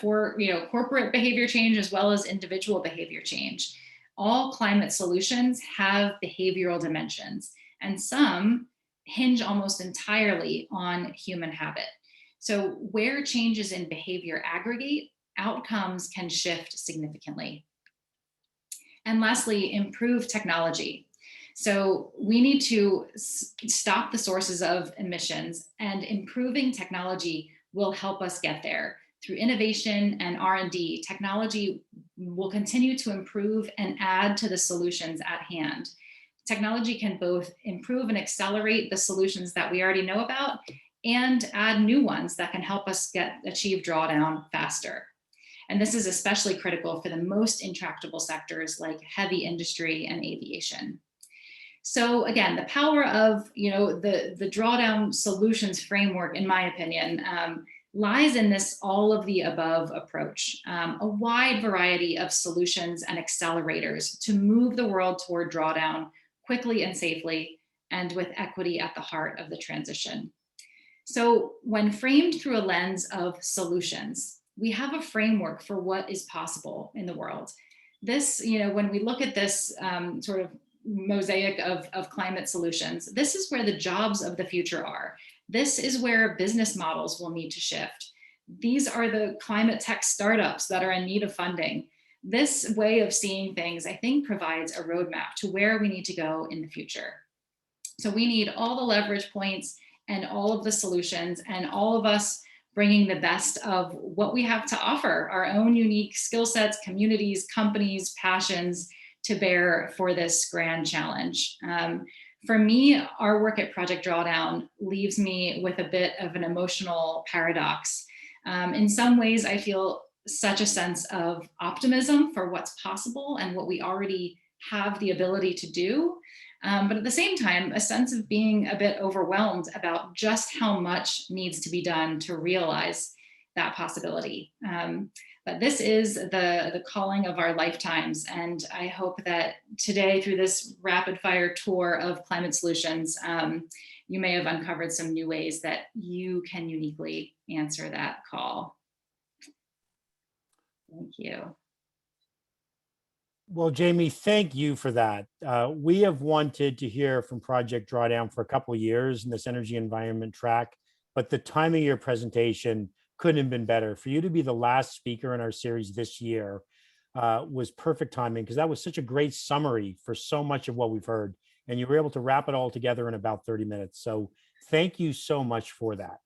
for corporate behavior change as well as individual behavior change. All climate solutions have behavioral dimensions, and some hinge almost entirely on human habit. So where changes in behavior aggregate, outcomes can shift significantly. And lastly, improve technology. So we need to stop the sources of emissions, and improving technology will help us get there. Through innovation and R&D, technology will continue to improve and add to the solutions at hand. Technology can both improve and accelerate the solutions that we already know about and add new ones that can help us achieve drawdown faster. And this is especially critical for the most intractable sectors like heavy industry and aviation. So again, the power of the drawdown solutions framework, in my opinion, lies in this all of the above approach, a wide variety of solutions and accelerators to move the world toward drawdown quickly and safely, and with equity at the heart of the transition. So when framed through a lens of solutions, we have a framework for what is possible in the world. This, when we look at this sort of mosaic of climate solutions, this is where the jobs of the future are. This is where business models will need to shift. These are the climate tech startups that are in need of funding. This way of seeing things, I think, provides a roadmap to where we need to go in the future. So we need all the leverage points and all of the solutions, and all of us bringing the best of what we have to offer, our own unique skill sets, communities, companies, passions to bear for this grand challenge. For me, our work at Project Drawdown leaves me with a bit of an emotional paradox. In some ways, I feel such a sense of optimism for what's possible and what we already have the ability to do. But at the same time, a sense of being a bit overwhelmed about just how much needs to be done to realize that possibility. But this is the calling of our lifetimes. And I hope that today, through this rapid fire tour of climate solutions, you may have uncovered some new ways that you can uniquely answer that call. Thank you. Well, Jamie, thank you for that. We have wanted to hear from Project Drawdown for a couple of years in this energy environment track, but the timing of your presentation couldn't have been better. For you to be the last speaker in our series this year was perfect timing, because that was such a great summary for so much of what we've heard. And you were able to wrap it all together in about 30 minutes. So thank you so much for that.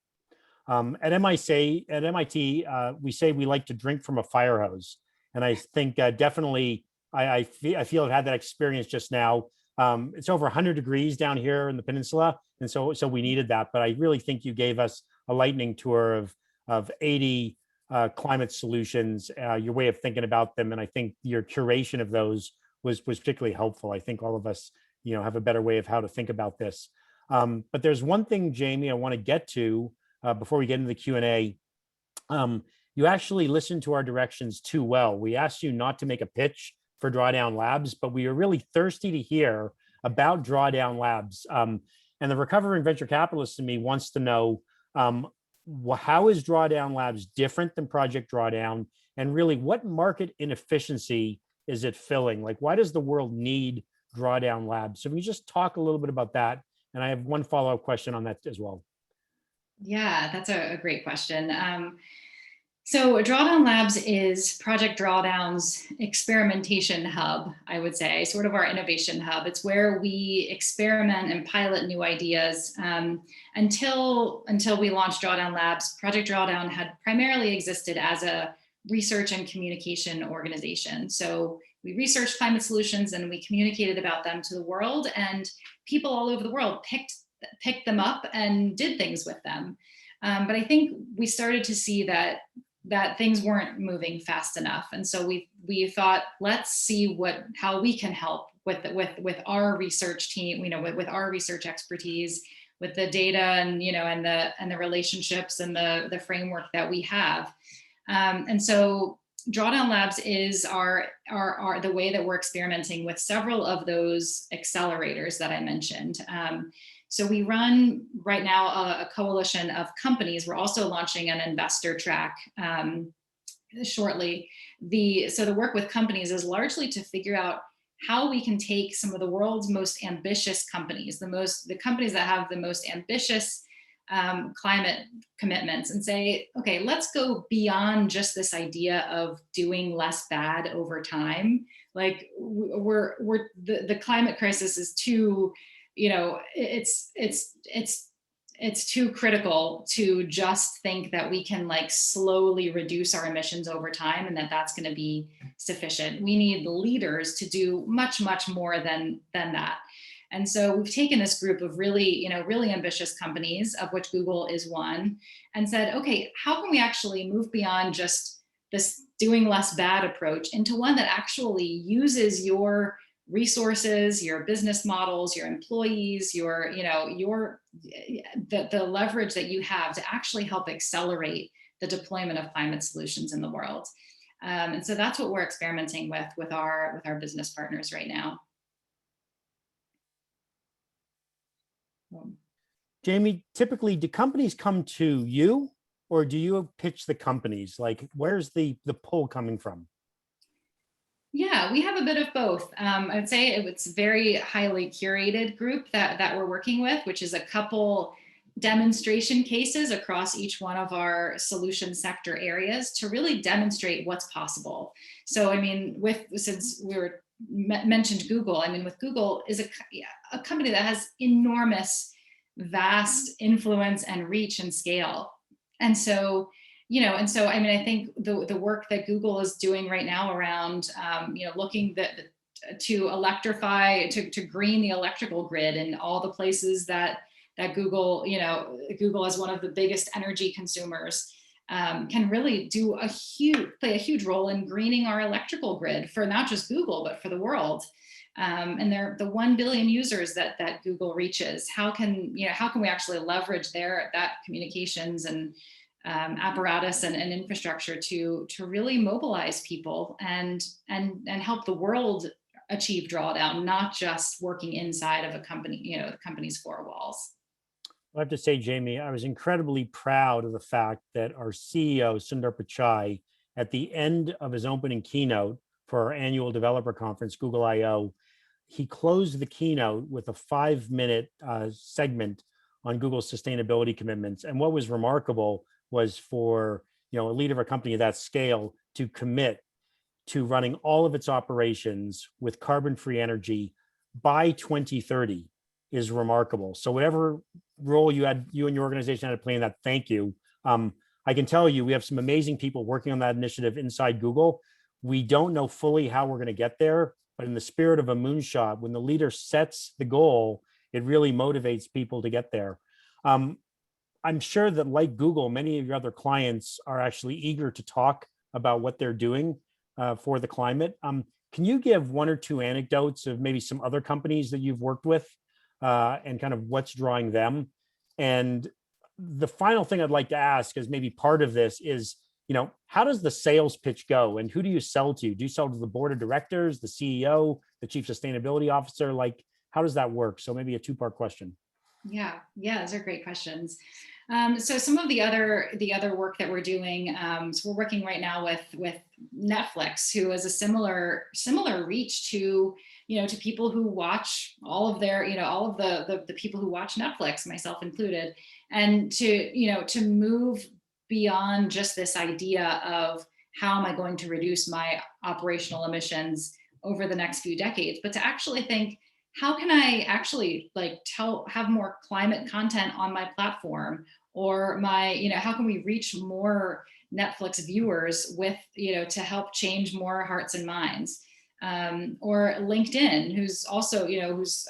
At MIT, we say we like to drink from a fire hose. And I think definitely, I feel I've had that experience just now. It's over 100 degrees down here in the peninsula. And so we needed that. But I really think you gave us a lightning tour of 80 climate solutions, your way of thinking about them. And I think your curation of those was particularly helpful. I think all of us, have a better way of how to think about this. But there's one thing, Jamie, I want to get to before we get into the Q&A. You actually listened to our directions too well. We asked you not to make a pitch for Drawdown Labs, but we are really thirsty to hear about Drawdown Labs. And the recovering venture capitalist in me wants to know, how is Drawdown Labs different than Project Drawdown? And really, what market inefficiency is it filling? Like, why does the world need Drawdown Labs? So we just talk a little bit about that. And I have one follow-up question on that as well. Yeah, that's a great question. So Drawdown Labs is Project Drawdown's experimentation hub, I would say, sort of our innovation hub. It's where we experiment and pilot new ideas. Until we launched Drawdown Labs, Project Drawdown had primarily existed as a research and communication organization. So we researched climate solutions and we communicated about them to the world, and people all over the world picked them up and did things with them. But I think we started to see that things weren't moving fast enough. And so we thought, let's see how we can help with our research team, with our research expertise, with the data and the relationships and the framework that we have. And so Drawdown Labs is the way that we're experimenting with several of those accelerators that I mentioned. So we run right now a coalition of companies. We're also launching an investor track shortly. So the work with companies is largely to figure out how we can take some of the world's most ambitious companies, the companies that have the most ambitious climate commitments, and say, okay, let's go beyond just this idea of doing less bad over time. Like the climate crisis is too, it's too critical to just think that we can like slowly reduce our emissions over time and that's going to be sufficient. We need leaders to do much, much more than that. And so we've taken this group of really ambitious companies, of which Google is one, and said, okay, how can we actually move beyond just this doing less bad approach into one that actually uses your resources, your business models, your employees, the leverage that you have to actually help accelerate the deployment of climate solutions in the world. And so that's what we're experimenting with our business partners right now. Jamie, typically, do companies come to you or do you pitch the companies? Like, where's the pull coming from? Yeah, we have a bit of both. I'd say it's a very highly curated group that we're working with, which is a couple demonstration cases across each one of our solution sector areas to really demonstrate what's possible. So, I mean, since we mentioned Google, I mean, with Google is a company that has enormous, vast influence and reach and scale. And so, I mean, I think the work that Google is doing right now around, looking to electrify, to green the electrical grid in all the places that Google, Google as one of the biggest energy consumers, can really play a huge role in greening our electrical grid for not just Google, but for the world. And they're the 1 billion users that Google reaches. How can we actually leverage that communications and apparatus and infrastructure to really mobilize people and help the world achieve drawdown, not just working inside of a company, the company's four walls. I have to say, Jamie, I was incredibly proud of the fact that our CEO, Sundar Pichai, at the end of his opening keynote for our annual developer conference, Google I/O, he closed the keynote with a 5-minute segment on Google's sustainability commitments. And what was remarkable was for a leader of a company of that scale to commit to running all of its operations with carbon-free energy by 2030 is remarkable. So whatever role you and your organization had to play in that, thank you. I can tell you, we have some amazing people working on that initiative inside Google. We don't know fully how we're going to get there, but in the spirit of a moonshot, when the leader sets the goal, it really motivates people to get there. I'm sure that, like Google, many of your other clients are actually eager to talk about what they're doing for the climate. Can you give one or two anecdotes of maybe some other companies that you've worked with and kind of what's drawing them? And the final thing I'd like to ask is maybe part of this is, how does the sales pitch go, and who do you sell to? Do you sell to the board of directors, the CEO, the chief sustainability officer? Like, how does that work? So maybe a two-part question. Yeah, those are great questions. So some of the other work that we're doing, so we're working right now with Netflix, who has a similar reach to to people who watch all of their all of the people who watch Netflix, myself included, and to move beyond just this idea of how am I going to reduce my operational emissions over the next few decades, but to actually think, how can I actually have more climate content on my platform, or how can we reach more Netflix viewers with, to help change more hearts and minds? Or LinkedIn, who's also, who's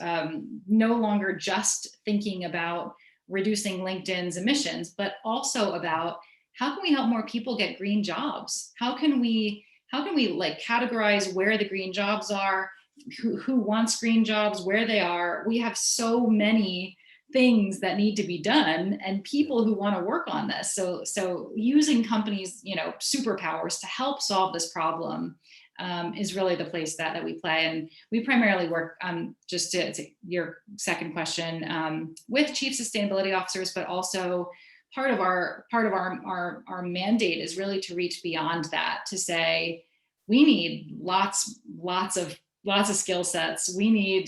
no longer just thinking about reducing LinkedIn's emissions, but also about how can we help more people get green jobs? How can we categorize where the green jobs are? Who wants green jobs, where they are? We have so many things that need to be done, and people who want to work on this. So using companies, superpowers to help solve this problem is really the place that we play. And we primarily work, just to your second question, with chief sustainability officers, but also part of our mandate is really to reach beyond that, to say we need lots of skill sets. We need,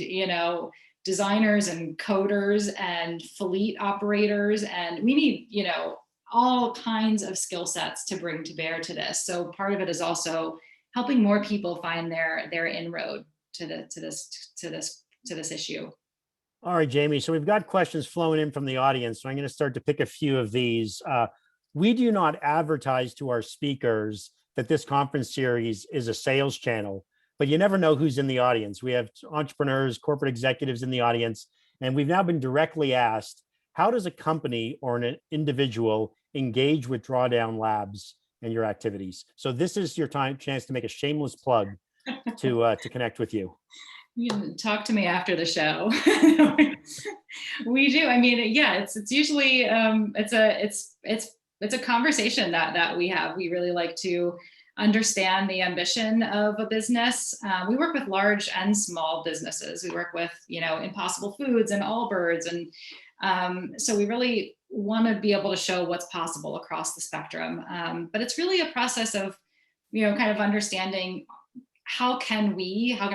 designers and coders and fleet operators, and we need, all kinds of skill sets to bring to bear to this. So part of it is also helping more people find their inroad to this issue. All right, Jamie. So we've got questions flowing in from the audience. So I'm going to start to pick a few of these. We do not advertise to our speakers that this conference series is a sales channel, but you never know who's in the audience. We have entrepreneurs, corporate executives in the audience, and we've now been directly asked, how does a company or an individual engage with Drawdown Labs and your activities? So this is your chance to make a shameless plug to connect with you. You can talk to me after the show. We do. I mean, yeah, it's usually it's a conversation that we have. We really like to understand the ambition of a business. We work with large and small businesses. We work with, Impossible Foods and Allbirds. And so we really want to be able to show what's possible across the spectrum. But it's really a process of, kind of understanding how can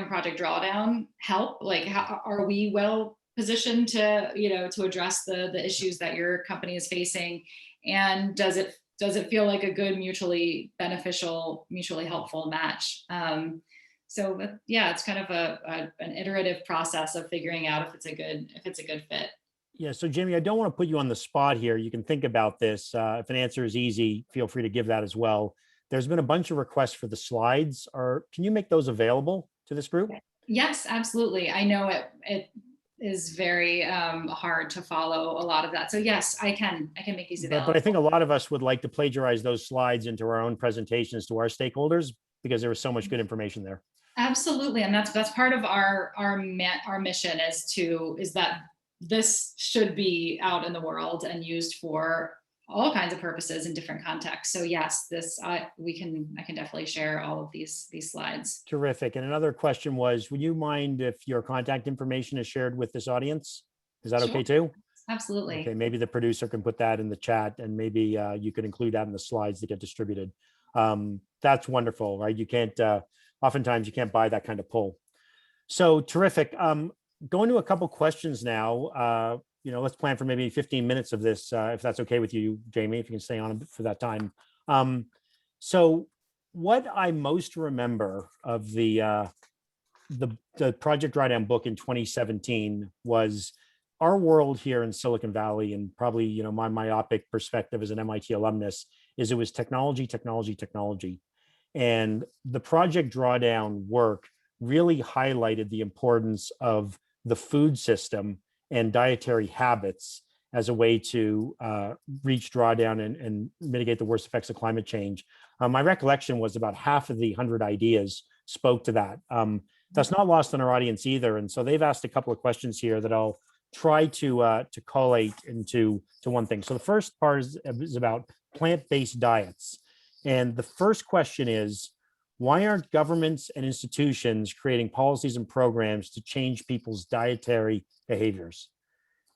Project Drawdown help? Like, how are we well positioned to, to address the issues that your company is facing? And does it feel like a good, mutually beneficial, mutually helpful match? So yeah, it's kind of an iterative process of figuring out if it's a good fit. Yeah. So Jamie, I don't want to put you on the spot here. You can think about this. If an answer is easy, feel free to give that as well. There's been a bunch of requests for the slides. Can you make those available to this group? Yes, absolutely. I know it is very hard to follow a lot of that. So yes, I can make these available. But I think a lot of us would like to plagiarize those slides into our own presentations to our stakeholders, because there was so much good information there. Absolutely. And that's part of our mission is that this should be out in the world and used for all kinds of purposes in different contexts. So yes, I can definitely share all of these slides. Terrific. And another question was, would you mind if your contact information is shared with this audience? Is that okay too? Absolutely. Okay, maybe the producer can put that in the chat, and maybe you could include that in the slides that get distributed. That's wonderful, right? You can't, oftentimes you can't buy that kind of pull. So terrific. Going to a couple questions now. Let's plan for maybe 15 minutes of this, if that's okay with you, Jamie, if you can stay on for that time. So what I most remember of the Project Drawdown book in 2017 was our world here in Silicon Valley, and probably, my myopic perspective as an MIT alumnus, is it was technology, technology, technology. And the Project Drawdown work really highlighted the importance of the food system and dietary habits as a way to reach drawdown and mitigate the worst effects of climate change. My recollection was about half of the 100 ideas spoke to that. That's not lost on our audience either. And so they've asked a couple of questions here that I'll try to collate into one thing. So the first part is about plant-based diets. And the first question is, why aren't governments and institutions creating policies and programs to change people's dietary behaviors?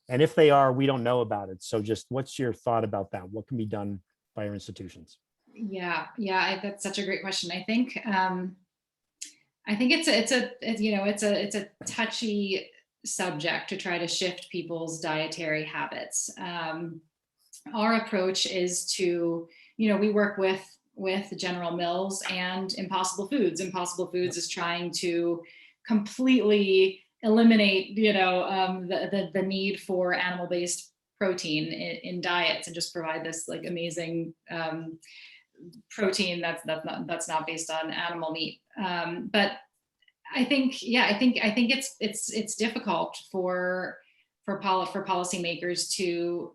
And if they are, we don't know about it. So just what's your thought about that? What can be done by our institutions? Yeah, that's such a great question. I think it's a touchy subject to try to shift people's dietary habits. Our approach is to, we work with General Mills and Impossible Foods. Impossible Foods is trying to completely eliminate, the need for animal-based protein in diets and just provide this like amazing protein that's not based on animal meat. But I think it's difficult for policymakers to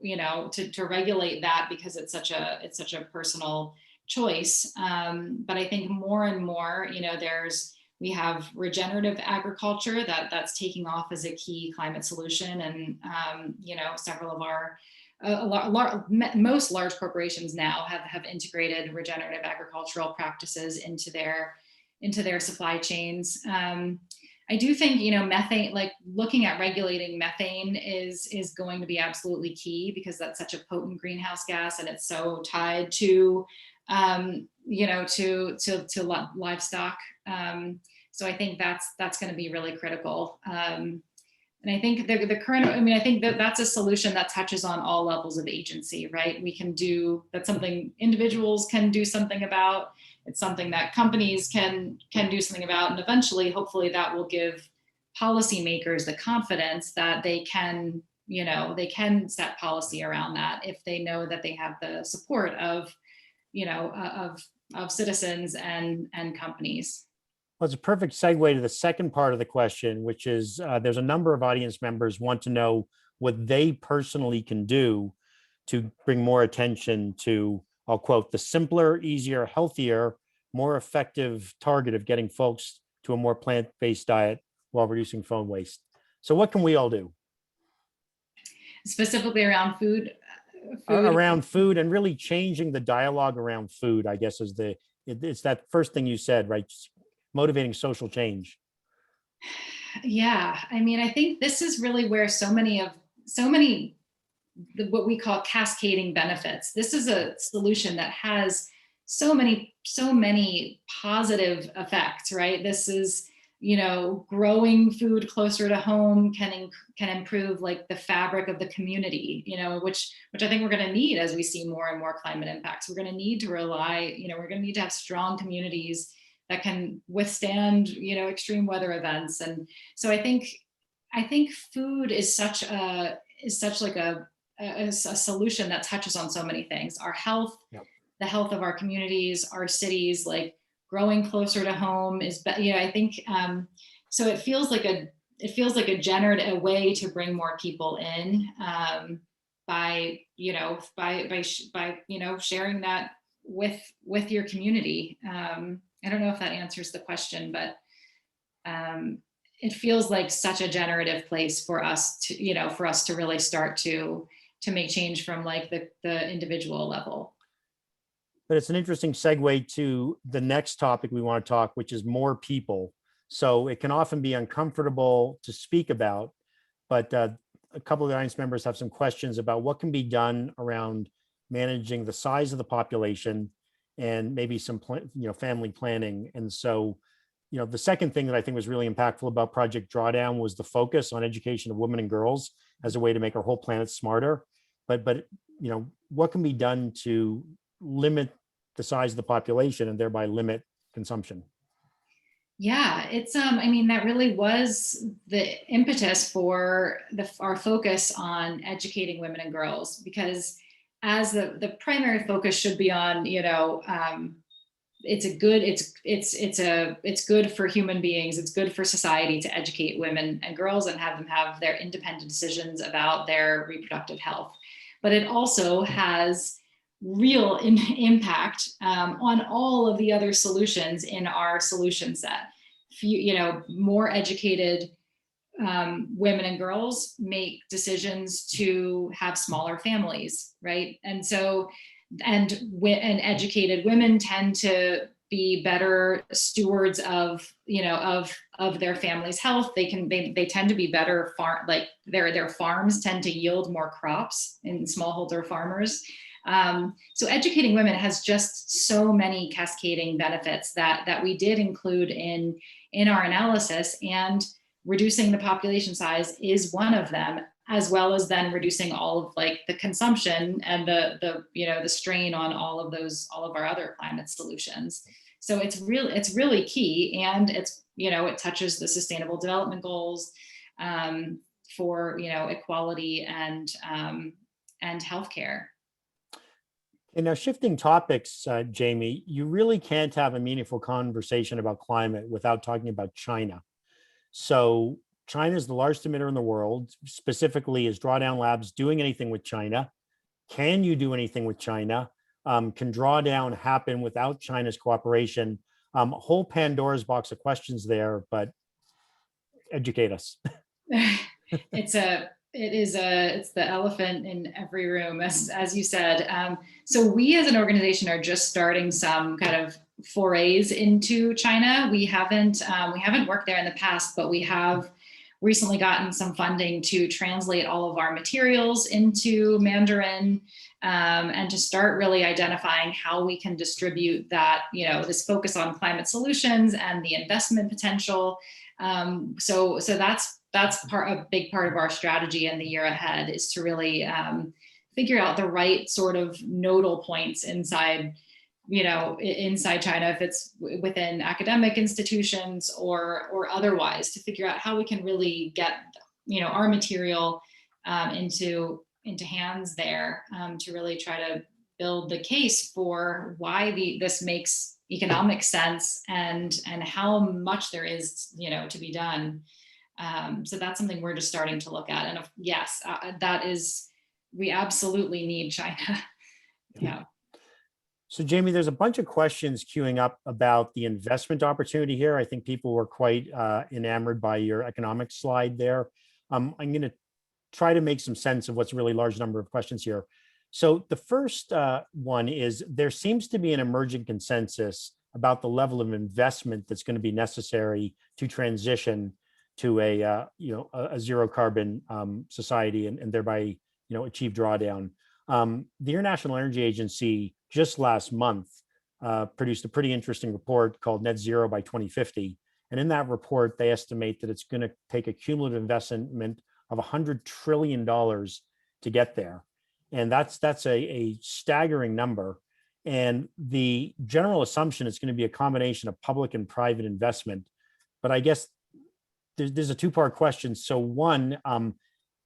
regulate that because it's such a personal choice. But I think more and more, we have regenerative agriculture that's taking off as a key climate solution, and several of our most large corporations now have integrated regenerative agricultural practices into their supply chains. I do think, methane, like looking at regulating methane is going to be absolutely key, because that's such a potent greenhouse gas, and it's so tied to livestock. So I think that's going to be really critical. And I think the current, I think that's a solution that touches on all levels of agency, right? That's something individuals can do something about. It's something that companies can do something about. And eventually, hopefully that will give policymakers the confidence that they can set policy around that if they know that they have the support of citizens and companies. Well, it's a perfect segue to the second part of the question, which is there's a number of audience members want to know what they personally can do to bring more attention to, I'll quote, the simpler, easier, healthier, more effective target of getting folks to a more plant-based diet while reducing phone waste. So what can we all do? Specifically around food? Around food, and really changing the dialogue around food, I guess, it's that first thing you said, right? Just motivating social change. Yeah, I think this is really where so many what we call cascading benefits. This is a solution that has so many positive effects, right? This is, growing food closer to home can improve like the fabric of the community, which I think we're going to need as we see more and more climate impacts. We're going to need to rely, we're going to need to have strong communities that can withstand, extreme weather events. And so I think food is such like a solution that touches on so many things: our health, Yep. The health of our communities, our cities, like growing closer to home is, I think, so it feels like a generative way to bring more people in, by sharing that with your community. I don't know if that answers the question, but it feels like such a generative place for us to really start to make change from like the individual level. But it's an interesting segue to the next topic we want to talk, which is more people. So it can often be uncomfortable to speak about, but a couple of the audience members have some questions about what can be done around managing the size of the population and maybe some family planning. And so, the second thing that I think was really impactful about Project Drawdown was the focus on education of women and girls as a way to make our whole planet smarter. But what can be done to limit the size of the population and thereby limit consumption? Yeah, it's that really was the impetus for our focus on educating women and girls, because as the primary focus should be on, it's good for human beings, it's good for society to educate women and girls and have them have their independent decisions about their reproductive health. But it also has real impact on all of the other solutions in our solution set. More educated women and girls make decisions to have smaller families, right? And so and educated women tend to be better stewards of, of their family's health. They tend to be better like their farms tend to yield more crops in smallholder farmers. So educating women has just so many cascading benefits that we did include in our analysis, and reducing the population size is one of them, as well as then reducing all of like the consumption and the strain on all of our other climate solutions. So it's really key, and it touches the Sustainable Development Goals for equality and healthcare. And now, shifting topics, Jamie, you really can't have a meaningful conversation about climate without talking about China. So China is the largest emitter in the world. Specifically, is Drawdown Labs doing anything with China? Can you do anything with China? Can Drawdown happen without China's cooperation? Whole Pandora's box of questions there, but educate us. It's the elephant in every room, as you said. So we as an organization are just starting some kind of forays into China. We haven't worked there in the past, but we have recently gotten some funding to translate all of our materials into Mandarin, and to start really identifying how we can distribute that, this focus on climate solutions and the investment potential. So that's a big part of our strategy in the year ahead, is to really figure out the right sort of nodal points inside China, if it's within academic institutions or otherwise, to figure out how we can really get, our material into hands there, to really try to build the case for why this makes economic sense and how much there is, to be done. So that's something we're just starting to look at. And yes, we absolutely need China. Yeah. So Jamie, there's a bunch of questions queuing up about the investment opportunity here. I think people were quite enamored by your economic slide there. I'm going to try to make some sense of what's a really large number of questions here. So the first one is, there seems to be an emerging consensus about the level of investment that's going to be necessary to transition to a zero carbon society and thereby achieve drawdown. The International Energy Agency just last month produced a pretty interesting report called Net Zero by 2050. And in that report, they estimate that it's going to take a cumulative investment of $100 trillion to get there. And that's a staggering number. And the general assumption is going to be a combination of public and private investment. But I guess there's a two-part question. So one,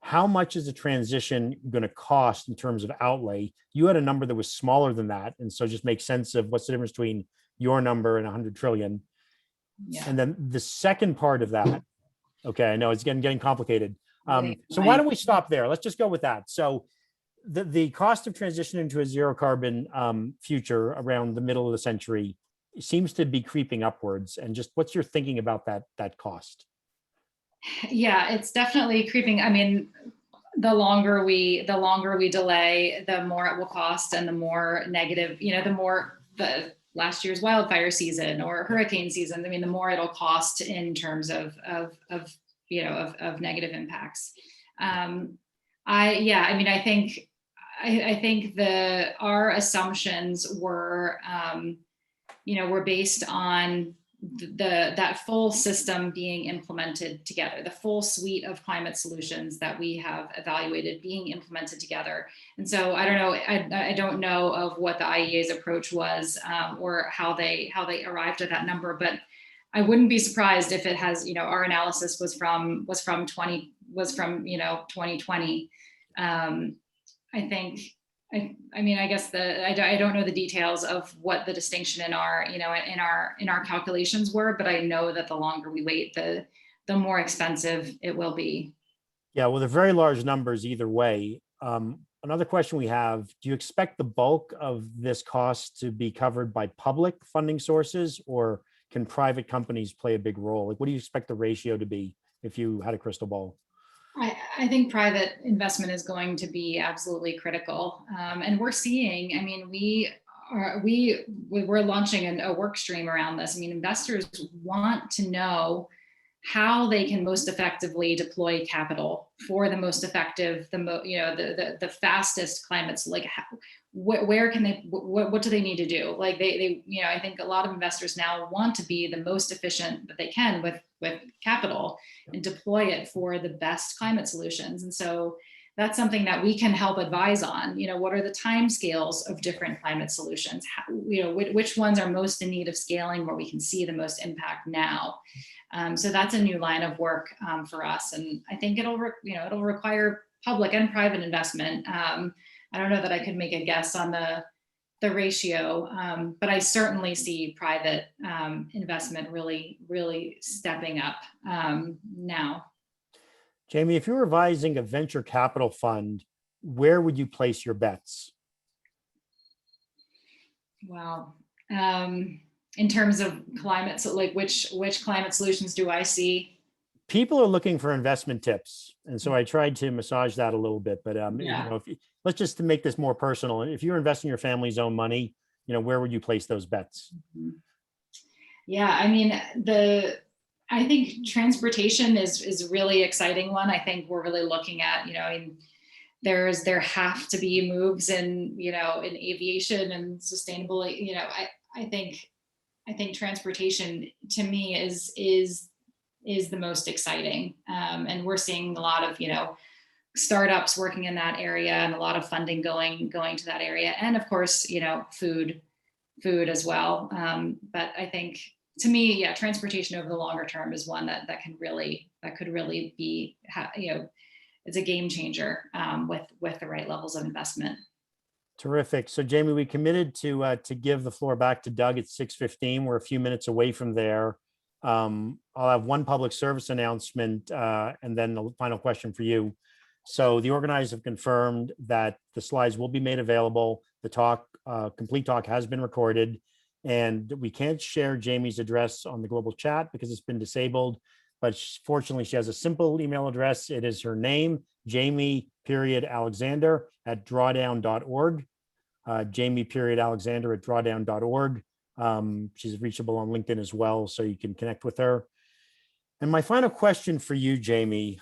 how much is the transition going to cost in terms of outlay? You had a number that was smaller than that. And so just make sense of what's the difference between your number and 100 trillion. Yeah. And then the second part of that, okay, I know it's getting complicated. So why don't we stop there? Let's just go with that. So the cost of transition into a zero carbon future around the middle of the century seems to be creeping upwards. And just what's your thinking about that cost? Yeah, it's definitely creeping. I mean, the longer we delay, the more it will cost, and the more negative, the more the last year's wildfire season or hurricane season, I mean, the more it'll cost in terms of negative impacts. I think our assumptions were based on that full system being implemented together, the full suite of climate solutions that we have evaluated being implemented together. And so I don't know, I don't know of what the IEA's approach was, or how they arrived at that number, but I wouldn't be surprised if it has, our analysis was from 2020. I guess I don't know the details of what the distinction in our calculations were, but I know that the longer we wait, the more expensive it will be. Yeah, well, they're very large numbers either way. Another question we have, do you expect the bulk of this cost to be covered by public funding sources, or can private companies play a big role? Like, what do you expect the ratio to be if you had a crystal ball? I think private investment is going to be absolutely critical. And we're seeing, I mean, we're launching a work stream around this. I mean, investors want to know how they can most effectively deploy capital for the most effective, the fastest climates. Like, where can they? What do they need to do? Like, I think a lot of investors now want to be the most efficient that they can with capital and deploy it for the best climate solutions. And so that's something that we can help advise on. What are the timescales of different climate solutions? Which ones are most in need of scaling, where we can see the most impact now. So that's a new line of work for us, and I think it'll require public and private investment. I don't know that I could make a guess on the ratio, but I certainly see private investment really stepping up now. Jamie, if you're advising a venture capital fund, where would you place your bets? Wow. In terms of climate, so like which climate solutions do I see? People are looking for investment tips, and so I tried to massage that a little bit. But Yeah. let's just make this more personal. If you're investing your family's own money, where would you place those bets? Yeah, I mean, I think transportation is a really exciting one. I think we're really looking at, there have to be moves in aviation and sustainable. I think transportation to me is the most exciting, and we're seeing a lot of startups working in that area, and a lot of funding going to that area, and of course food as well. But I think, to me, transportation over the longer term is one that could really be it's a game changer with the right levels of investment. Terrific. So Jamie, we committed to give the floor back to Doug at 6:15. We're a few minutes away from there. I'll have one public service announcement and then the final question for you. So the organizers have confirmed that the slides will be made available. The complete talk has been recorded, and we can't share Jamie's address on the global chat because it's been disabled. But fortunately, she has a simple email address. It is her name, Jamie.Alexander at drawdown.org. Jamie.Alexander at drawdown.org. She's reachable on LinkedIn as well, so you can connect with her. And my final question for you, Jamie,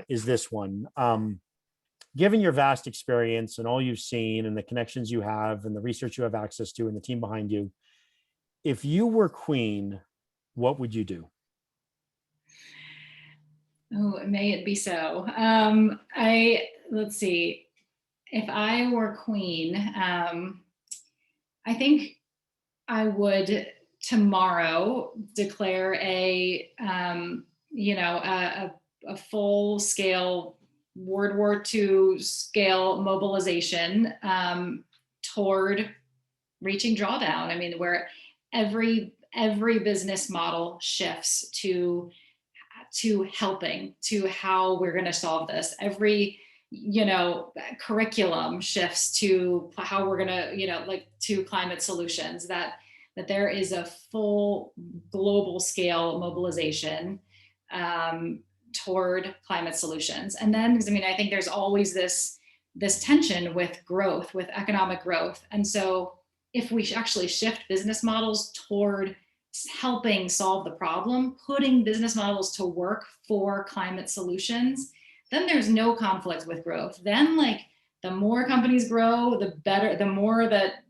is this one. Given your vast experience and all you've seen and the connections you have and the research you have access to and the team behind you, if you were queen, what would you do? Oh, may it be so. Let's see. If I were queen, I think I would tomorrow declare a full-scale World War II scale mobilization toward reaching drawdown. I mean, where every business model shifts to helping, to how we're going to solve this. Every curriculum shifts to how we're going to to climate solutions. That there is a full global scale mobilization toward climate solutions. And then, I think there's always this tension with growth, with economic growth. And so if we actually shift business models toward helping solve the problem, putting business models to work for climate solutions, then there's no conflict with growth. Then the more companies grow, the better, the more that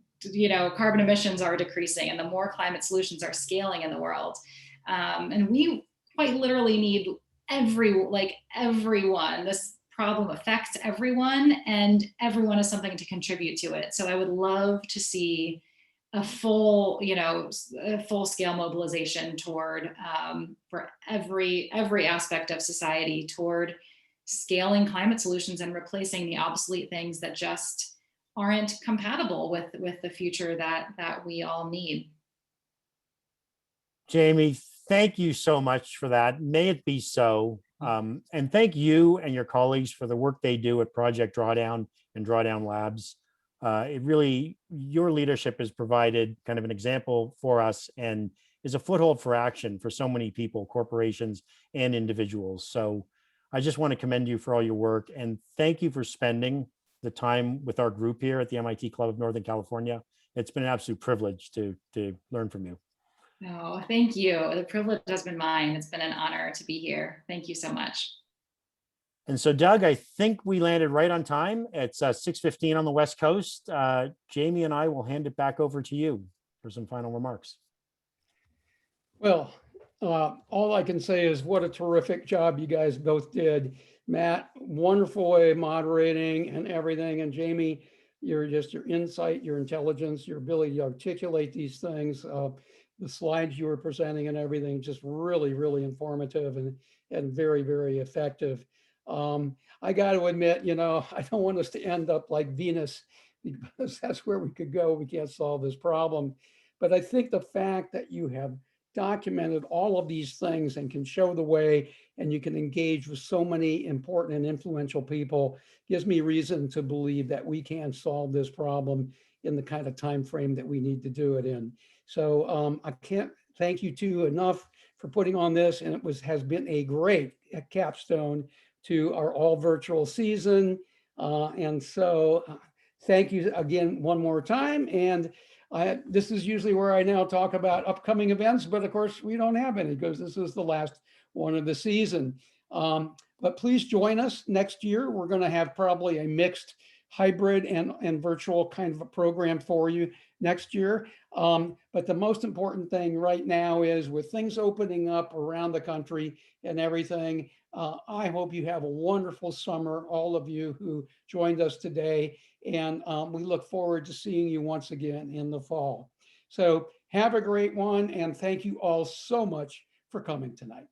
carbon emissions are decreasing and the more climate solutions are scaling in the world. And we quite literally need everyone. This problem affects everyone, and everyone has something to contribute to it. So I would love to see a full-scale mobilization toward for every aspect of society toward scaling climate solutions and replacing the obsolete things that just aren't compatible with the future that we all need. Jamie, thank you so much for that. May it be so. And thank you and your colleagues for the work they do at Project Drawdown and Drawdown Labs. Your leadership has provided kind of an example for us and is a foothold for action for so many people, corporations, and individuals. So I just want to commend you for all your work and thank you for spending the time with our group here at the MIT Club of Northern California. It's been an absolute privilege to learn from you. Oh, thank you. The privilege has been mine. It's been an honor to be here. Thank you so much. And so, Doug, I think we landed right on time. It's 6:15 on the West Coast. Jamie and I will hand it back over to you for some final remarks. Well, all I can say is what a terrific job you guys both did. Matt, wonderful way of moderating and everything. And Jamie, your insight, your intelligence, your ability to articulate these things, the slides you were presenting and everything, just really, really informative and very, very effective. I got to admit, I don't want us to end up like Venus, because that's where we could go. We can't solve this problem. But I think the fact that you have documented all of these things and can show the way, and you can engage with so many important and influential people, gives me reason to believe that we can solve this problem in the kind of time frame that we need to do it in. So I can't thank you two enough for putting on this, and has been a great capstone to our all virtual season. And so thank you again one more time. And this is usually where I now talk about upcoming events, but of course we don't have any because this is the last one of the season. But please join us next year. We're going to have probably a mixed hybrid and virtual kind of a program for you next year. But the most important thing right now is, with things opening up around the country and everything, I hope you have a wonderful summer, all of you who joined us today. And we look forward to seeing you once again in the fall. So have a great one. And thank you all so much for coming tonight.